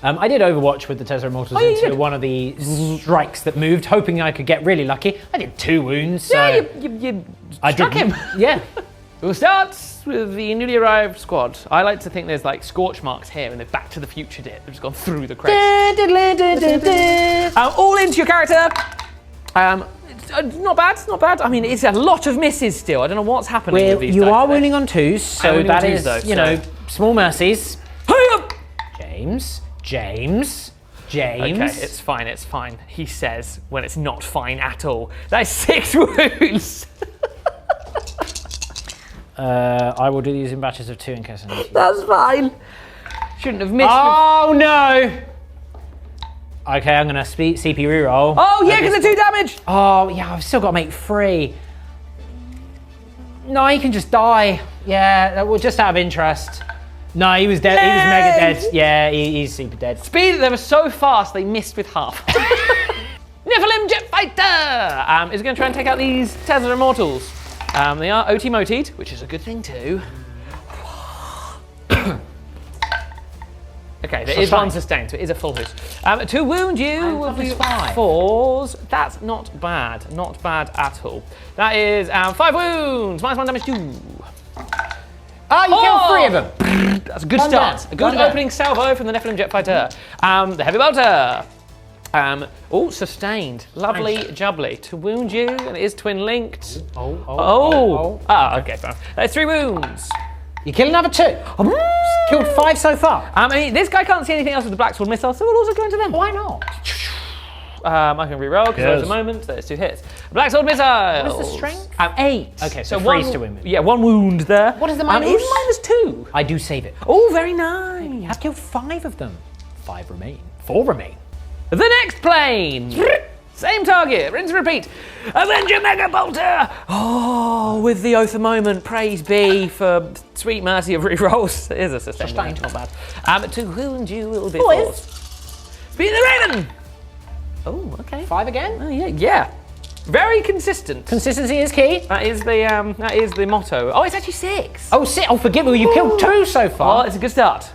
I did Overwatch with the Tesla Immortals into one of the strikes that moved, hoping I could get really lucky. I did 2 wounds. So Yeah, you struck him. Yeah. We'll start with the newly arrived squad. I like to think there's like scorch marks here and they've Back to the Future did. They've just gone through the crates. All into your character. Not bad, not bad. I mean, it's a lot of misses still. I don't know what's happening with these You dice are today. winning on 2s, so that is, you know, small mercies. James. Okay, it's fine. He says when it's not fine at all. That is 6 wounds. I will do these in batches of 2 in case I need to. That's fine. Shouldn't have missed. Oh no! Okay, I'm gonna CP reroll. Oh yeah, because they're 2 damage. Oh yeah, I've still got to make 3. No, he can just die. Yeah, well, just out of interest. No, he was dead. He was mega dead. Yeah, he's super dead. Speed. They were so fast they missed with half. Nephilim Jet Fighter is going to try and take out these Tesla Immortals. They are OT-motied, which is a good thing too. Okay, there is 1 sustained, so it is a full hit. To wound you will be 4s. That's not bad at all. That is 5 wounds, -1 damage 2. Oh, you killed 3 of them. That's a good start. A good opening salvo from the Nephilim Jet Fighter. The Heavy Bolter. Sustained. Lovely jubbly. To wound you, and it is twin linked. Okay, fine. That's 3 wounds. You kill another 2. Killed 5 so far. I mean, this guy can't see anything else with the Black Sword missile, so we'll also go into them. Why not? I can re-roll because there's a moment. There's 2 hits. Black Sword missile. What's the strength? 8. Okay, so 3 to win with. Yeah, 1 wound there. What is the minus? It's -2. I do save it. Oh, very nice. I've killed 5 of them. 5 remain. 4 remain. The next plane. Same target. Rinse and repeat. Avenger Mega Bolter. Oh, with the Oath of Moment. Praise be for sweet mercy of rerolls. It is a sustained. Not bad. To wound you will be 4. Speed the Raven. Oh, okay. 5 again? Oh, yeah. Very consistent. Consistency is key. That is the motto. Oh, it's actually 6. Oh, 6. Oh, forgive me. You killed 2 so far. Oh, it's a good start.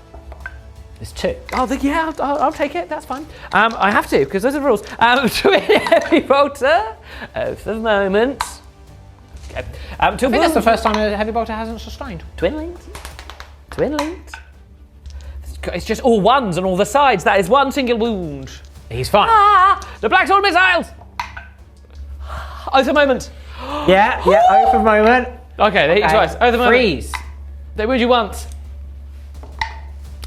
It's 2. Oh, yeah, I'll take it. That's fine. I have to because those are the rules. Twin Heavy Bolter. Oath of Moment. Okay. I think that's the first time a Heavy Bolter hasn't sustained. Twin linked. It's just all 1s on all the sides. That is 1 single wound. He's fine. The Black Sword missiles. Oath of Moment. Yeah, Oath of Moment. Okay, they hit you twice. Oath of Moment. Freeze. They wound you once.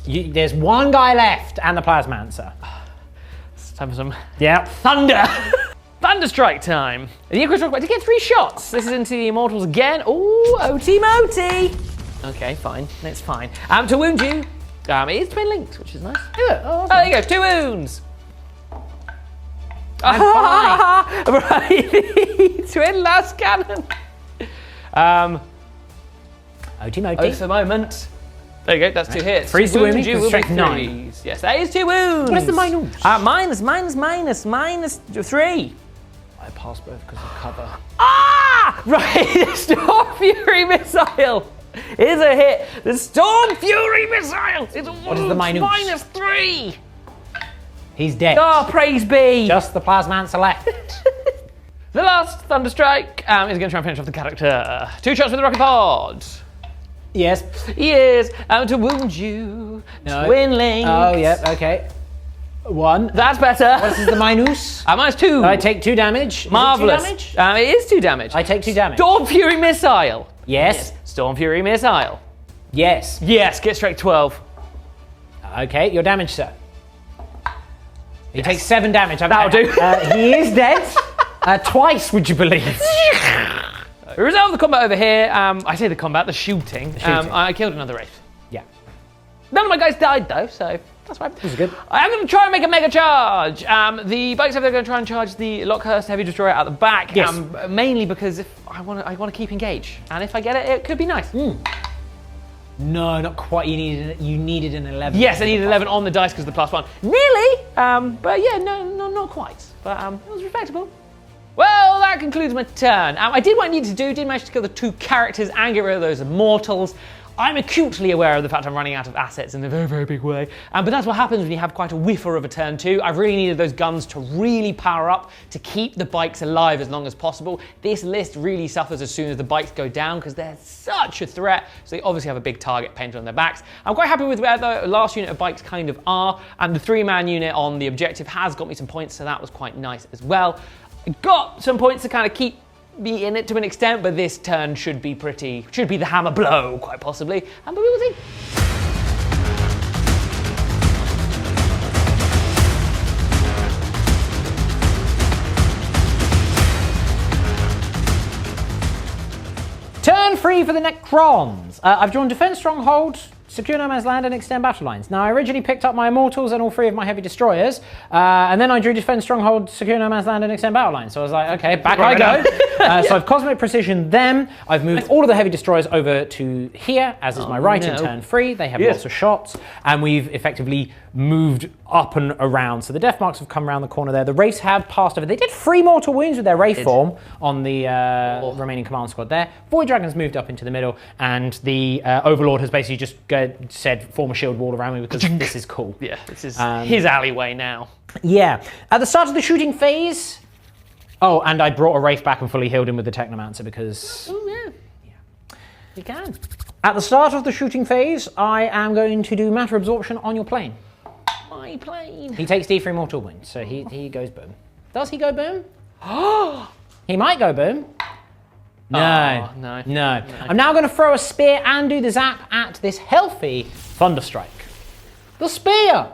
There's 1 guy left and the Plasmancer. It's time for some thunder. Thunderstrike time. The Equus Rock to get 3 shots. This is into the Immortals again. Ooh, OT-moti. Okay, fine. It's fine. To wound you, it is twin linked, which is nice. Oh, there you go. 2 wounds. I'm fine. Right. Twin last cannon. OT-moti. Oath of Moment. There you go, that's 2 hits. Freeze to wound you will be strength 9. 3s. Yes, that is 2 wounds. What is the minus? -3. I passed both because of cover. Ah! Right, the Storm Fury missile is a hit. The Storm Fury missile is a What is the minus? -3. He's dead. Oh, praise be. Just the Plasmancer left. The last Thunderstrike is going to try and finish off the character. 2 shots with the rocket pod. Yes. He is to wound you. No. Twin link. Oh, yep, okay. 1. That's better. This is the minus. -2. I take 2 damage. Marvelous. Is it 2 damage? It is 2 damage. I take 2 damage. Storm Fury missile. Yes. Storm Fury missile. Yes. Yes, get straight 12. Okay, your damage, sir. He takes 7 damage. That'll do. He is dead. Twice, would you believe? We resolve the combat over here. I say the combat, the shooting. I killed another Wraith. Yeah. None of my guys died though, so that's fine. This is good. I'm going to try and make a mega charge. The bikes over there are going to try and charge the Lockhurst Heavy Destroyer at the back. Yes. Mainly because if I want to keep engaged, and if I get it, it could be nice. No, not quite. You needed an 11. Yes, I needed 11 on the dice because of the +1. Nearly, but yeah, no, not quite. But it was respectable. Well, that concludes my turn. I did what I needed to do, did manage to kill the 2 characters and get rid of those immortals. I'm acutely aware of the fact I'm running out of assets in a very, very big way. But that's what happens when you have quite a whiffer of a turn 2. I've really needed those guns to really power up to keep the bikes alive as long as possible. This list really suffers as soon as the bikes go down because they're such a threat. So they obviously have a big target painted on their backs. I'm quite happy with where the last unit of bikes kind of are. And the 3-man unit on the objective has got me some points, so that was quite nice as well. I got some points to kind of keep me in it to an extent, but this turn should be the hammer blow, quite possibly. But we will see. Turn 3 for the Necrons. I've drawn Defense Stronghold, Secure No Man's Land, and Extend Battle Lines. Now, I originally picked up my Immortals and all 3 of my Heavy Destroyers, and then I drew Defense Stronghold, Secure No Man's Land, and Extend Battle Lines. So I was like, okay, back I go. So I've Cosmic Precision them. I've moved all of the Heavy Destroyers over to here, as is my right in turn 3. They have lots of shots, and we've effectively moved up and around. So the Death Marks have come around the corner there. The Wraiths have passed over. They did 3 mortal wounds with their Wraith form on the remaining command squad there. Void Dragon's moved up into the middle, and the Overlord has basically just said, form a shield wall around me because this is cool. Yeah, this is his alleyway now. Yeah. At the start of the shooting phase... Oh, and I brought a Wraith back and fully healed him with the Technomancer because... Oh, yeah. You can. At the start of the shooting phase, I am going to do Matter Absorption on your plane. My plane. He takes D3 mortal wounds, so he goes boom. Does he go boom? He might go boom. No. I'm now going to throw a spear and do the zap at this healthy Thunderstrike. The spear!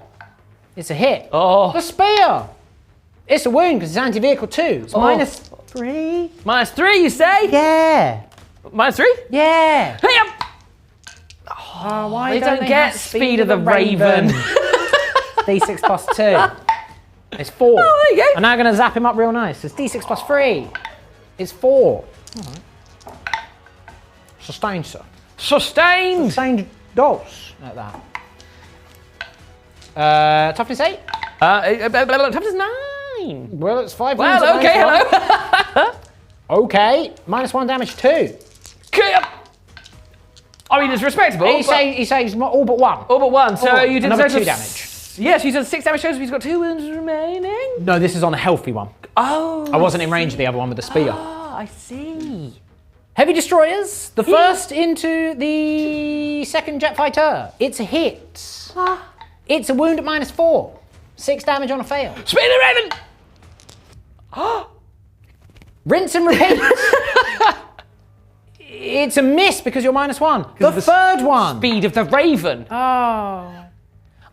It's a hit. Oh. The spear! It's a wound because it's anti-vehicle 2. It's -3. -3, you say? Yeah. -3? Yeah. Hey up! Oh, why They don't get Speed of the Raven. D6 plus 2. It's 4. Oh, there you go. I'm now going to zap him up real nice. It's D6 plus 3. It's 4. Right. Sustained, sir. Sustained! Sustained dose. Like that. Toughness 8? Toughness 9. Well, it's 5 Well, wounds. okay, hello. Okay. -1 damage 2. I mean, it's respectable. He saves all but 1. All but 1. So you did another a total 2 damage. Yes, you did 6 damage shows, but he's got 2 wounds remaining. No, this is on a healthy one. Oh. I wasn't in range of the other one with the spear. Oh, I see. Heavy Destroyers, the first into the second jet fighter. It's a hit. It's a wound at -4. 6 damage on a fail. Speed of the Raven! Rinse and repeat. It's a miss because you're -1. The third one. Speed of the Raven. Oh.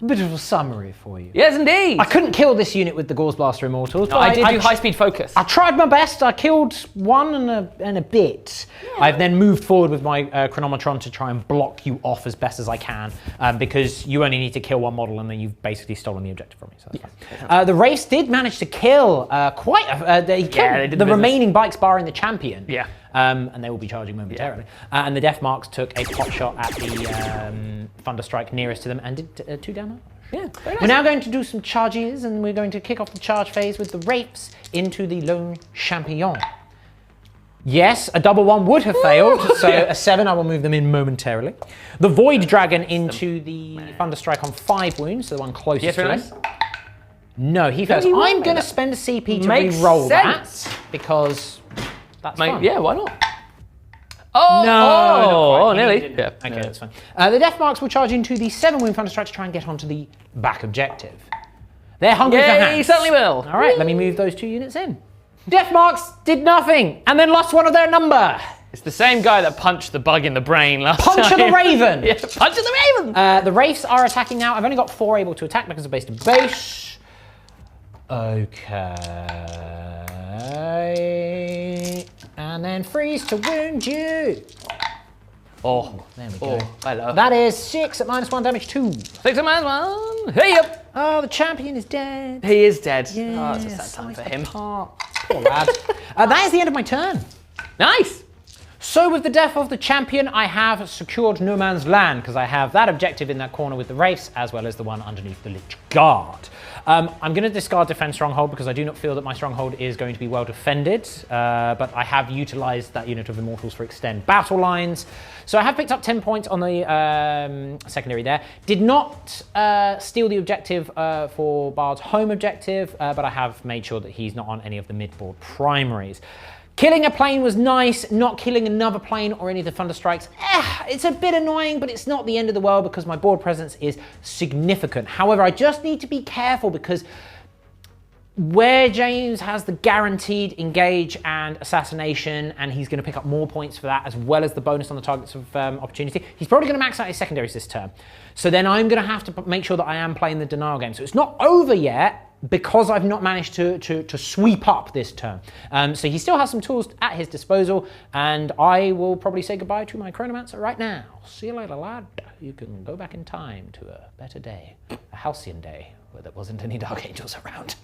A bit of a summary for you. Yes, indeed. I couldn't kill this unit with the Gauze Blaster Immortals. No, I did do high-speed focus. I tried my best. I killed 1 and a bit. Yeah. I've then moved forward with my Chronometron to try and block you off as best as I can because you only need to kill 1 model and then you've basically stolen the objective from me. So that's fine. The Wraiths did manage to kill they killed the remaining bikes barring the champion. Yeah. And they will be charging momentarily. Yeah. And the Death Marks took a pot shot at the Thunderstrike nearest to them and did 2 damage. Yeah, very nice. We're now going to do some charges and we're going to kick off the charge phase with the Wraiths into the Lone Champion. Yes, a double 1 would have failed, so a 7, I will move them in momentarily. The Void Dragon into the Thunderstrike on 5 wounds, the one closest to him. No, he fails. I'm going to spend a CP to re-roll that because that's fun. Yeah, why not? Oh, no, nearly. Yeah. Okay, that's fine. The Death Marks will charge into the 7 wound Thunderstrike to try and get onto the back objective. They're hungry for hands. He certainly will. All right, let me move those 2 units in. Death Marks did nothing and then lost 1 of their number. It's the same guy that punched the bug in the brain last time. Punch of the Raven. Yeah, Punch of the Raven. The Wraiths are attacking now. I've only got 4 able to attack because of base to base. Okay. And then freeze to wound you. Oh, there we go. Hello. That is 6 at -1 damage 2. 6 at -1. Hey up. Oh, the champion is dead. He is dead. Yeah, Oh, it's a sad time for him. Poor lad. That is the end of my turn. Nice. So with the death of the champion, I have secured No Man's Land because I have that objective in that corner with the Wraiths as well as the one underneath the Lich Guard. I'm going to discard Defend Stronghold because I do not feel that my Stronghold is going to be well defended, but I have utilised that unit of Immortals for Extend Battle Lines. So I have picked up 10 points on the secondary there. Did not steal the objective for Bard's home objective, but I have made sure that he's not on any of the mid-board primaries. Killing a plane was nice, not killing another plane or any of the Thunderstrikes, it's a bit annoying, but it's not the end of the world because my board presence is significant. However, I just need to be careful because where James has the guaranteed engage and assassination, and he's going to pick up more points for that, as well as the bonus on the targets of opportunity, he's probably going to max out his secondaries this turn. So then I'm going to have to make sure that I am playing the denial game. So it's not over yet, because I've not managed to sweep up this turn. So he still has some tools at his disposal, and I will probably say goodbye to my Chronomancer right now. See you later, lad. You can go back in time to a better day, a halcyon day, where there wasn't any Dark Angels around.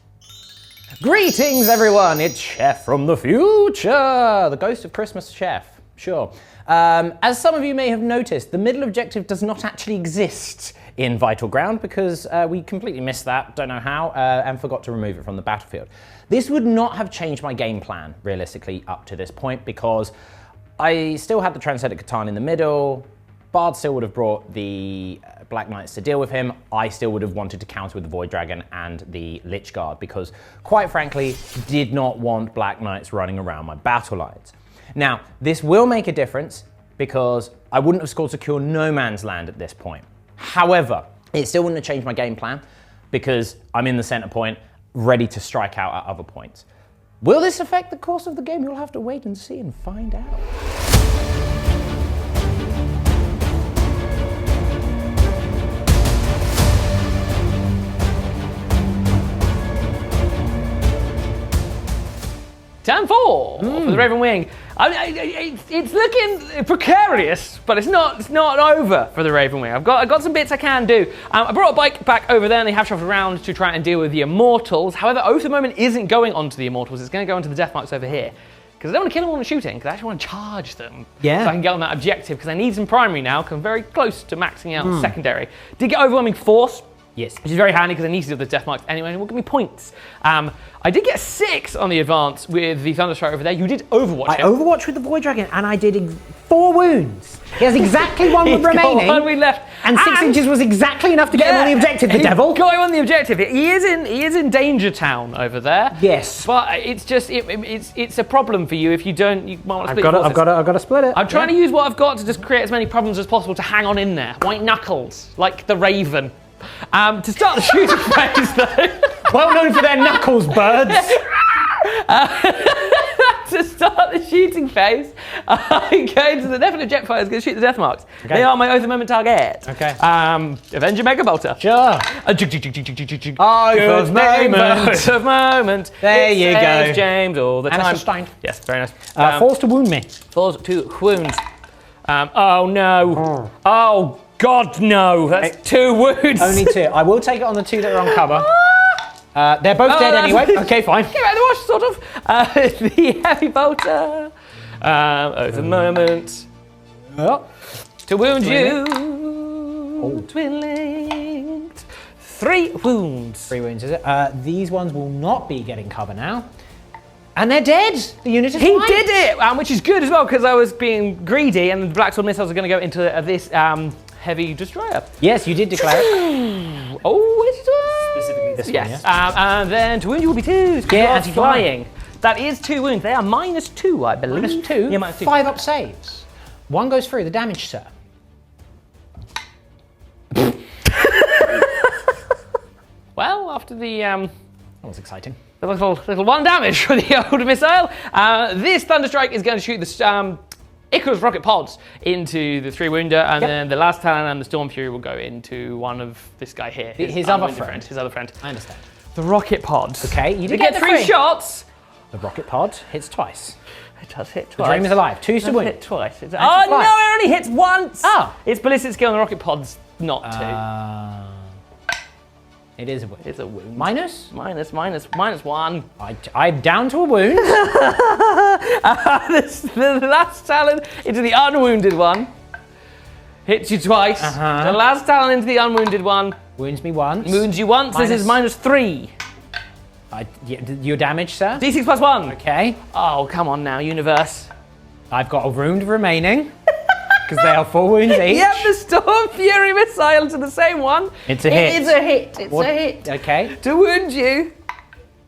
Greetings, everyone. It's Chef from the future, the ghost of Christmas Chef. Sure. As some of you may have noticed, the middle objective does not actually exist in Vital Ground because we completely missed that, don't know how, and forgot to remove it from the battlefield. This would not have changed my game plan, realistically, up to this point, because I still had the Transcendent Catan in the middle, Bard still would have brought the Black Knights to deal with him, I still would have wanted to counter with the Void Dragon and the Lich Guard, because, quite frankly, did not want Black Knights running around my battle lines. Now, this will make a difference, because I wouldn't have scored Secure No Man's Land at this point. However, it still wouldn't have changed my game plan because I'm in the center point, ready to strike out at other points. Will this affect the course of the game? You'll have to wait and see and find out. Turn 4 for the Raven Wing. It's looking precarious, but it's not over for the Raven Wing. I've got some bits I can do. I brought a bike back over there, and they have shuffled around to try and deal with the Immortals. However, Oath of the Moment isn't going onto the Immortals. It's going to go onto the Death Marks over here. Because I don't want to kill them when I'm shooting, because I actually want to charge them. Yeah. So I can get on that objective, because I need some primary now, because I'm very close to maxing out secondary. Did get Overwhelming Force. Yes. Which is very handy because I need to do the Death Marks anyway, and it will give me points. I did get 6 on the advance with the Thunderstrike over there. You did Overwatch. I Overwatch with the Void Dragon, and I did 4 wounds. He has exactly 1 remaining. Got 1 wound left. And 6 inches was exactly enough to get him on the objective, the devil. Got him on the objective. He is in Danger Town over there. Yes. But it's just, it's a problem for you if you don't, you might want to split I've got to split it. I'm trying to use what I've got to just create as many problems as possible to hang on in there. White knuckles, like the Raven. To start the shooting phase, though. Well known for their knuckles, birds. To start the shooting phase, I go into the definitive jet fighters, going to shoot the Death Marks. Okay. They are my Oath of the Moment target. Okay. Avenger Mega Bolter. Sure. Oath of Moment. There you go. James all the time. Stein. Yes, very nice. Force to wound me. Force to wounds. Oh no. Oh God, no. That's 2 wounds. Only 2. I will take it on the 2 that are on cover. They're both dead anyway. Okay, fine. Get out of the wash, sort of. The Heavy Bolter. Oath of the Moment. To wound you. Twin linked. 3 wounds. 3 wounds, is it? These ones will not be getting cover now. And they're dead. The unit is He did it, which is good as well, because I was being greedy, and the Black Sword missiles are going to go into this heavy destroyer. Yes, you did declare it. Oh, is it? Specifically this yes. one, yes. And then to wound you will be 2. Yeah, anti-flying. That is 2 wounds. They are -2, I believe. -2? Yeah, -2. 5 up saves. 1 goes through. The damage, sir. Well, after the that was exciting. The little 1 damage for the old missile. This Thunderstrike is going to shoot the Icarus rocket pods into the 3 wounder, and then the last Talon and the Storm Fury will go into one of this guy here. His other friend. His other friend. I understand. The rocket pods. Okay, you did get 3 shots. The rocket pod hits twice. It does hit twice. The dream is alive. 2 to win. Hit twice. Oh no! It only hits once. Oh, it's ballistic skill on the rocket pods, not 2. It is a wound. It's a wound. Minus? -1. I'm down to a wound. The last Talon into the unwounded one. Hits you twice. The last Talon into the unwounded one Wounds me once. Wounds you once. This is -3. Your damage, sir? D6 plus 1. Okay. Oh, come on now, universe. I've got a wound remaining. Because they are 4 wounds each. Yep, the Storm Fury missile to the same one. It's a hit. It is a hit. It's a hit. Okay. To wound you.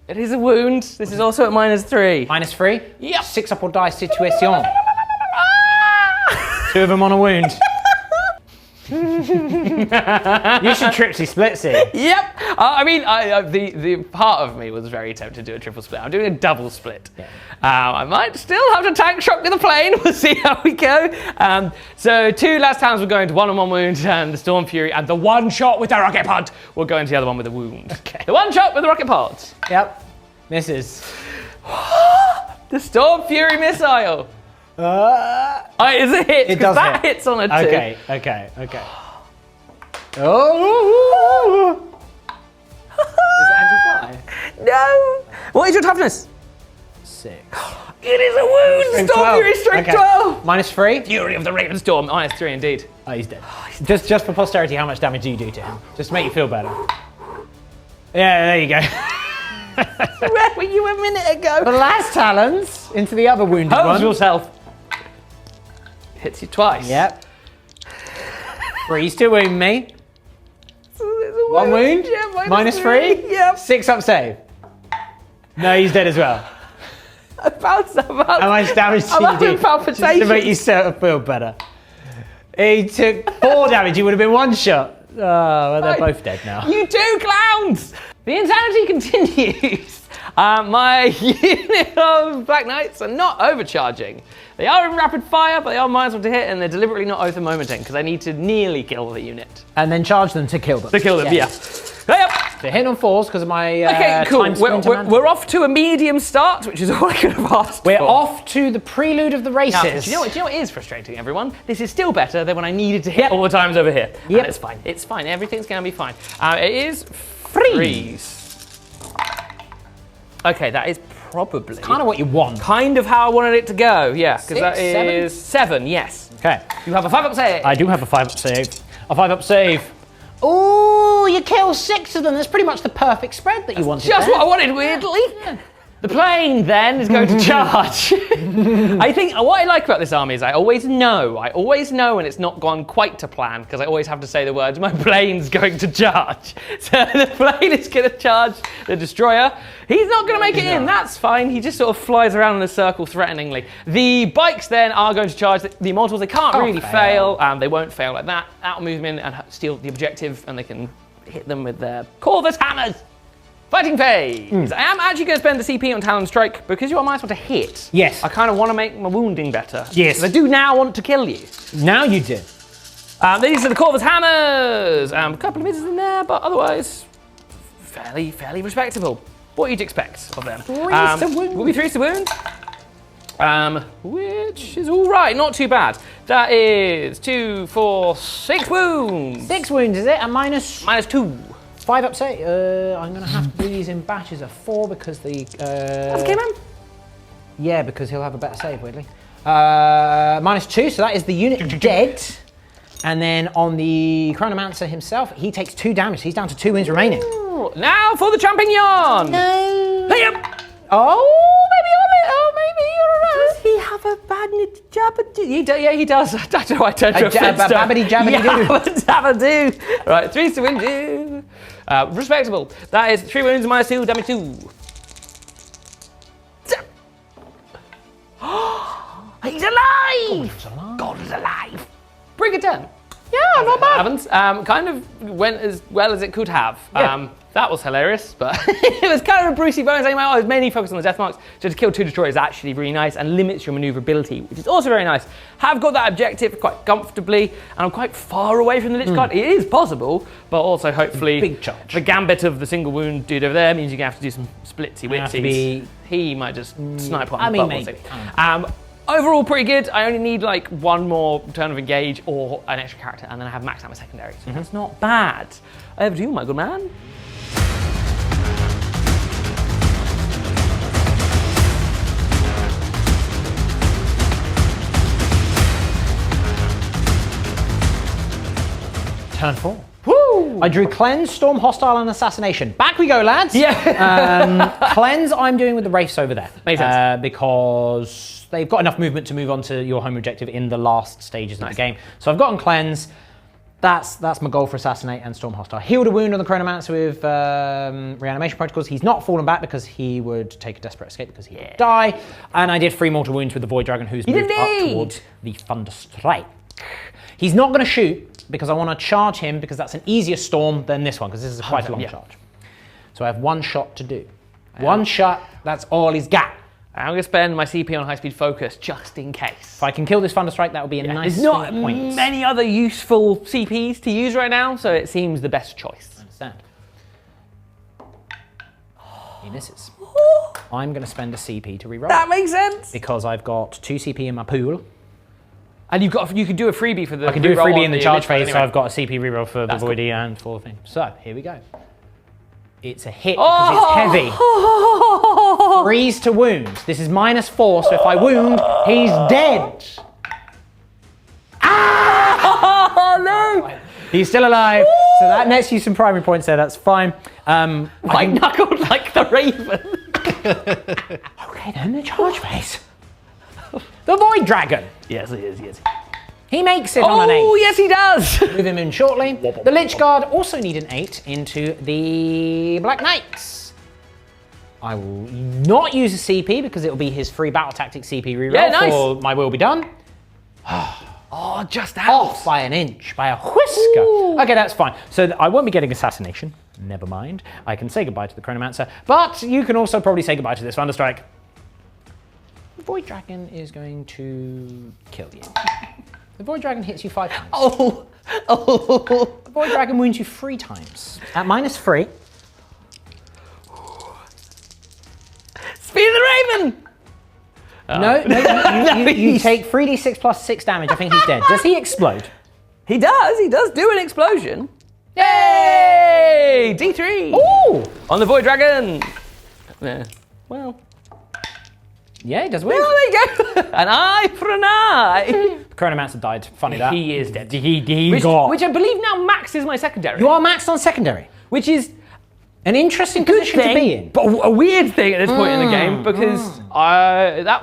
It is a wound. This is also at -3. -3? Yep. 6 up or die situation. 2 of them on a wound. You should tripsy splitsy. Yep. I mean, the part of me was very tempted to do a triple split. I'm doing a double split. Yeah. I might still have to tank shock with the plane. We'll see how we go. So 2 last times we're going to 1-on-1 wound and the Storm Fury, and the 1 shot with the rocket pod will go into the other one with a wound. Okay. The 1 shot with the rocket pod. Yep. Misses. The Storm Fury missile. It's a hit. It does that hit. hits on a 2. Okay. Oh! Is it anti-fly? No. What is your toughness? 6. It is a wound. Storm Fury strength 12. -3? Fury of the Ravenstorm. -3 indeed. Oh, he's dead. Just for posterity, how much damage do you do to him? Just to make you feel better. Yeah, there you go. Where were you a minute ago? The last talons into the other wounded Hose one. yourself. Hits you twice. Yep. Freeze to wound me. One wound. Yeah, -3. Yep. 6 up save. No, he's dead as well. How much damage do you do? Just to make you feel better. He took 4 damage. He would have been 1 shot. Oh, well, they're both dead now. You 2 clowns! The insanity continues. My unit of Black Knights are not overcharging. They are in rapid fire, but they are -1 to hit, and they're deliberately not momenting because I need to nearly kill the unit. And then charge them to kill them. To kill them, yeah. Yep. They're hit on 4s because of my Okay, cool. time sprint command. We're off to a medium start, which is all I could have asked We're for. off to the prelude of the races. Now, do you know what is frustrating, everyone? This is still better than when I needed to hit all the times over here. Yep. And it's fine. It's fine. Everything's going to be fine. It is freeze. Okay, that is probably Kind of what you want. kind of how I wanted it to go. Yeah, because that 6, 7? is 7. Yes. Okay. You have a 5 up save. I do have a 5 up save. A 5 up save. Ooh, you kill 6 of them. That's pretty much the perfect spread that you wanted. Just there. what I wanted, weirdly. The plane then is going to charge. I think what I like about this army is I always know when it's not gone quite to plan, because I always have to say the words, my plane's going to charge. So the plane is going to charge the destroyer. He's not going to make it in, that's fine. He just sort of flies around in a circle threateningly. The bikes then are going to charge the immortals. They can't really fail. They won't fail like that. That'll move them in and steal the objective, and they can hit them with their Corvus hammers. Fighting phase! I am actually going to spend the CP on Talon Strike because you are -1 to hit. Yes. I kind of want to make my wounding better. Yes. 'Cause I do now want to kill you. Now you do. These are the Corvus hammers. A couple of misses in there, but otherwise fairly respectable. What you'd expect of them. 3s to wound. Will be 3s to wound. Which is all right, not too bad. That is 2, 4, 6 wounds. 6 wounds, is it? And -2. 5 up save. I'm going to have to do these in batches of 4 because the... That's okay, man. Yeah, because he'll have a better save, weirdly. -2, so that is the unit dead. And then on the Chronomancer himself, he takes 2 damage. He's down to 2 wounds remaining. Ooh, now for the Champignon! No. Hey up! Maybe you're right. Does he have a bad jabba? Yeah, he does. I don't know why I turned to a Flintstone. Babbity jabbity doo. Jabba do. Right, 3s to win do. Respectable. That is 3 wounds -2, damage 2. He's alive! God is alive. Bring it down. Yeah, not bad. Haven't. Kind of went as well as it could have. Yeah. That was hilarious, but it was kind of a Brucey bonus anyway. I was mainly focused on the death marks. So to kill 2 destroyers is actually really nice and limits your maneuverability, which is also very nice. Have got that objective quite comfortably, and I'm quite far away from the Lich Guard. It is possible, but also hopefully Big charge. the gambit of the single wound dude over there means you're going to have to do some splitsy have to witsies. be- He might just snipe one. I mean, but we'll maybe. see. Overall, pretty good. I only need like 1 more turn of engage or an extra character, and then I have maxed out my secondary. So that's not bad. Over to you, my good man. Turn 4. Woo! I drew Cleanse, Storm, Hostile, and Assassination. Back we go, lads. Yeah. Cleanse, I'm doing with the Wraiths over there. Makes sense. Because they've got enough movement to move on to your home objective in the last stages of the game. So I've gotten Cleanse. That's my goal for Assassinate and Storm Hostile. Healed a wound on the Chronomancer with reanimation protocols. He's not fallen back because he would take a desperate escape because he would die. And I did 3 mortal wounds with the Void Dragon who's moved up towards the Thunderstrike. He's not going to shoot because I want to charge him because that's an easier storm than this one because this is quite a long charge. So I have 1 shot to do. 1 shot, that's all he's got. I'm going to spend my CP on high-speed focus just in case. If I can kill this Thunderstrike, that would be a nice There's not point. many other useful CPs to use right now, so it seems the best choice. I understand. He misses. I'm going to spend a CP to reroll. That makes sense. Because I've got 2 CP in my pool. And you can do a freebie for the. I can do a reroll freebie on in the charge phase, anyway. so I've got a CP reroll for the That's Voidy and for the thing. So here we go. It's a hit because it's heavy. Freeze to wound. This is -4, so if I wound, he's dead. Oh no! He's still alive, so that nets you some primary points there. That's fine. White knuckled like the Raven. Okay, then the charge phase. The Void Dragon. Yes, it is. Yes. He makes it on an 8. Oh, yes, he does. Move him in shortly. The Lich Guard also need an 8 into the Black Knights. I will not use a CP because it will be his free battle tactic CP reroll. Yeah, nice. For my will be done. Oh, just out. Off by an inch, by a whisker. Ooh. Okay, that's fine. So I won't be getting Assassination. Never mind. I can say goodbye to the Chronomancer, but you can also probably say goodbye to this Thunderstrike. The Void Dragon is going to kill you. The Void Dragon hits you 5 times. Oh. The Void Dragon wounds you 3 times. At -3. Speed of the Raven. No, you take 3d6 plus 6 damage. I think he's dead. Does he explode? He does do an explosion. Yay! D3. Ooh! On the Void Dragon. Well. Yeah, he does win. Well, there you go. An eye for an eye. The Chronomancer died. Funny that. He is dead. Which I believe now maxes my secondary. you are maxed on secondary. Which is An interesting good position to be in. but a weird thing at this point in the game because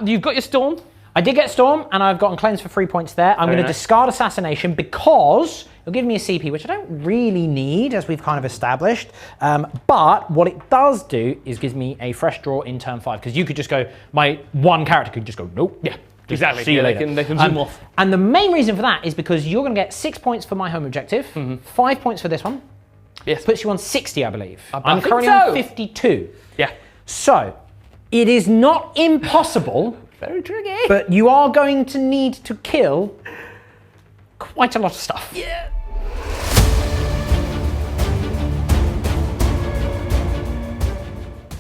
you've got your Storm. I did get Storm, and I've gotten Cleanse for 3 points there. I'm going to nice. discard Assassination because it'll give me a CP, which I don't really need, as we've kind of established. But what it does do is gives me a fresh draw in turn 5, because you could just go, my one character could just go, nope. Yeah, Just exactly. see you Yeah, later. they can zoom off. And the main reason for that is because you're going to get 6 points for my home objective, 5 points for this one. Yes. Puts you on 60, I believe. I I'm think currently so. on 52. Yeah. So, it is not impossible, Very tricky. but you are going to need to kill quite a lot of stuff. Yeah.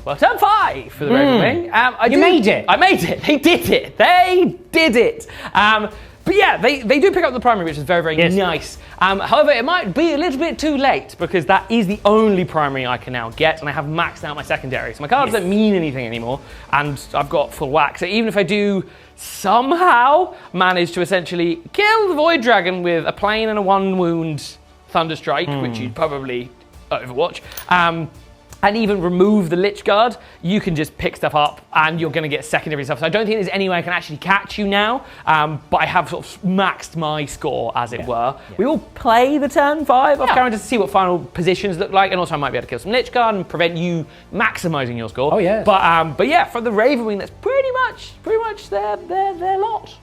Well, turn 5 for the Raven Wing. You made it. I made it. They did it. They did it. But yeah, they do pick up the primary, which is very, very nice. However, it might be a little bit too late because that is the only primary I can now get, and I have maxed out my secondary. So my cards don't mean anything anymore, and I've got full whack. So even if I do somehow manage to essentially kill the Void Dragon with a plain and a 1 wound Thunderstrike, which you'd probably Overwatch, and even remove the Lich Guard, you can just pick stuff up and you're going to get secondary stuff. So I don't think there's any way I can actually catch you now, but I have sort of maxed my score, as it were. Yeah. We will play the turn 5 off camera to see what final positions look like, and also I might be able to kill some Lich Guard and prevent you maximising your score. Oh yeah. But yeah, for the Raven Wing, that's pretty much their lot.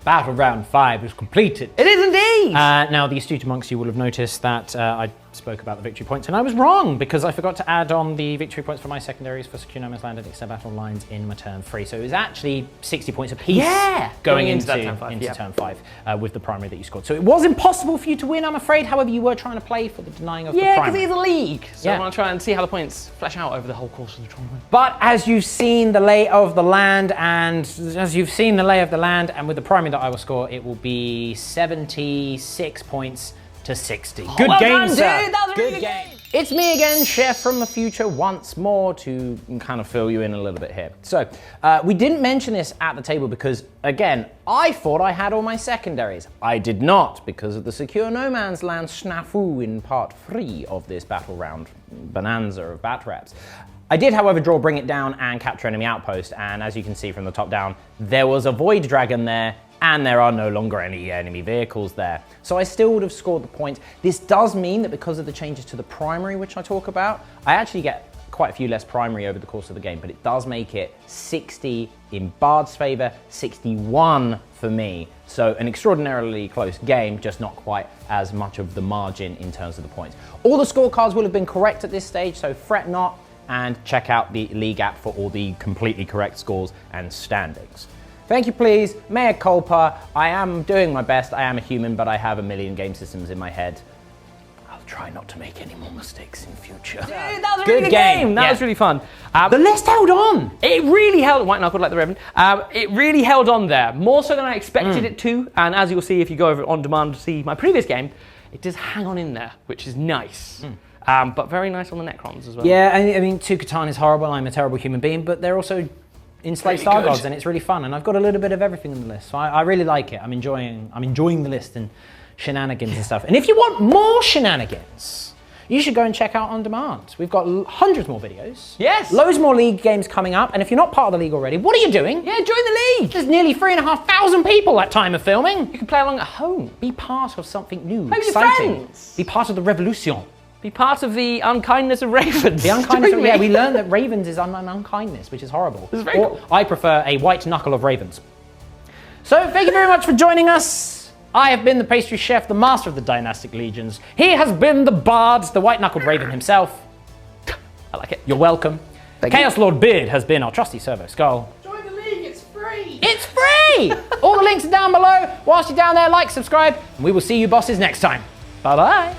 Battle round 5 is completed. It is Nice. Now, the astute amongst you will have noticed that I spoke about the victory points, and I was wrong because I forgot to add on the victory points for my secondaries for secure no man's land and extend battle lines in my turn 3. So it was actually 60 points apiece going into turn 5 with the primary that you scored. So it was impossible for you to win, I'm afraid. However, you were trying to play for the denying of the primary. Yeah, because it's a league. So I want to try and see how the points flesh out over the whole course of the tournament. But as you've seen the lay of the land, and with the primary that I will score, it will be 76 points to 60. Good well game, done, sir. Dude. That was a really good game. It's me again, Chef from the future, once more to kind of fill you in a little bit here. So, we didn't mention this at the table because, again, I thought I had all my secondaries. I did not because of the Secure No Man's Land snafu in part 3 of this battle round bonanza of bat reps. I did, however, draw Bring It Down and Capture Enemy Outpost, and as you can see from the top down, there was a Void Dragon there, and there are no longer any enemy vehicles there. So I still would have scored the points. This does mean that because of the changes to the primary, which I talk about, I actually get quite a few less primary over the course of the game, but it does make it 60 in Bard's favor, 61 for me. So an extraordinarily close game, just not quite as much of the margin in terms of the points. All the scorecards will have been correct at this stage, so fret not, and check out the league app for all the completely correct scores and standings. Thank you, please. Mea culpa. I am doing my best. I am a human, but I have a million game systems in my head. I'll try not to make any more mistakes in future. Dude, that was a really good game. That was really fun. The list held on. It really held, white knuckled like the Reverend. It really held on there, more so than I expected it to. And as you'll see if you go over on demand to see my previous game, it does hang on in there, which is nice. But very nice on the Necrons as well. Yeah, I mean, Tukatan is horrible. I'm a terrible human being, but they're also enslaved Star Gods, and it's really fun. And I've got a little bit of everything on the list, so I really like it. I'm enjoying the list and shenanigans and stuff. And if you want more shenanigans, you should go and check out On Demand. We've got hundreds more videos. Yes. Loads more league games coming up. And if you're not part of the league already, what are you doing? Yeah, join the league. There's nearly 3,500 people at time of filming. You can play along at home. Be part of something new, Play with your exciting. friends. Be part of the revolution. Be part of the unkindness of ravens. The unkindness of, we learned that ravens is an unkindness, which is horrible. It's very cool. I prefer a white knuckle of ravens. So thank you very much for joining us. I have been the pastry chef, the master of the dynastic legions. He has been the bard, the white-knuckled raven himself. I like it. You're welcome. Chaos Lord Beard has been our trusty servo skull. Join the league, it's free. It's free! All the links are down below. Whilst you're down there, like, subscribe, and we will see you bosses next time. Bye-bye.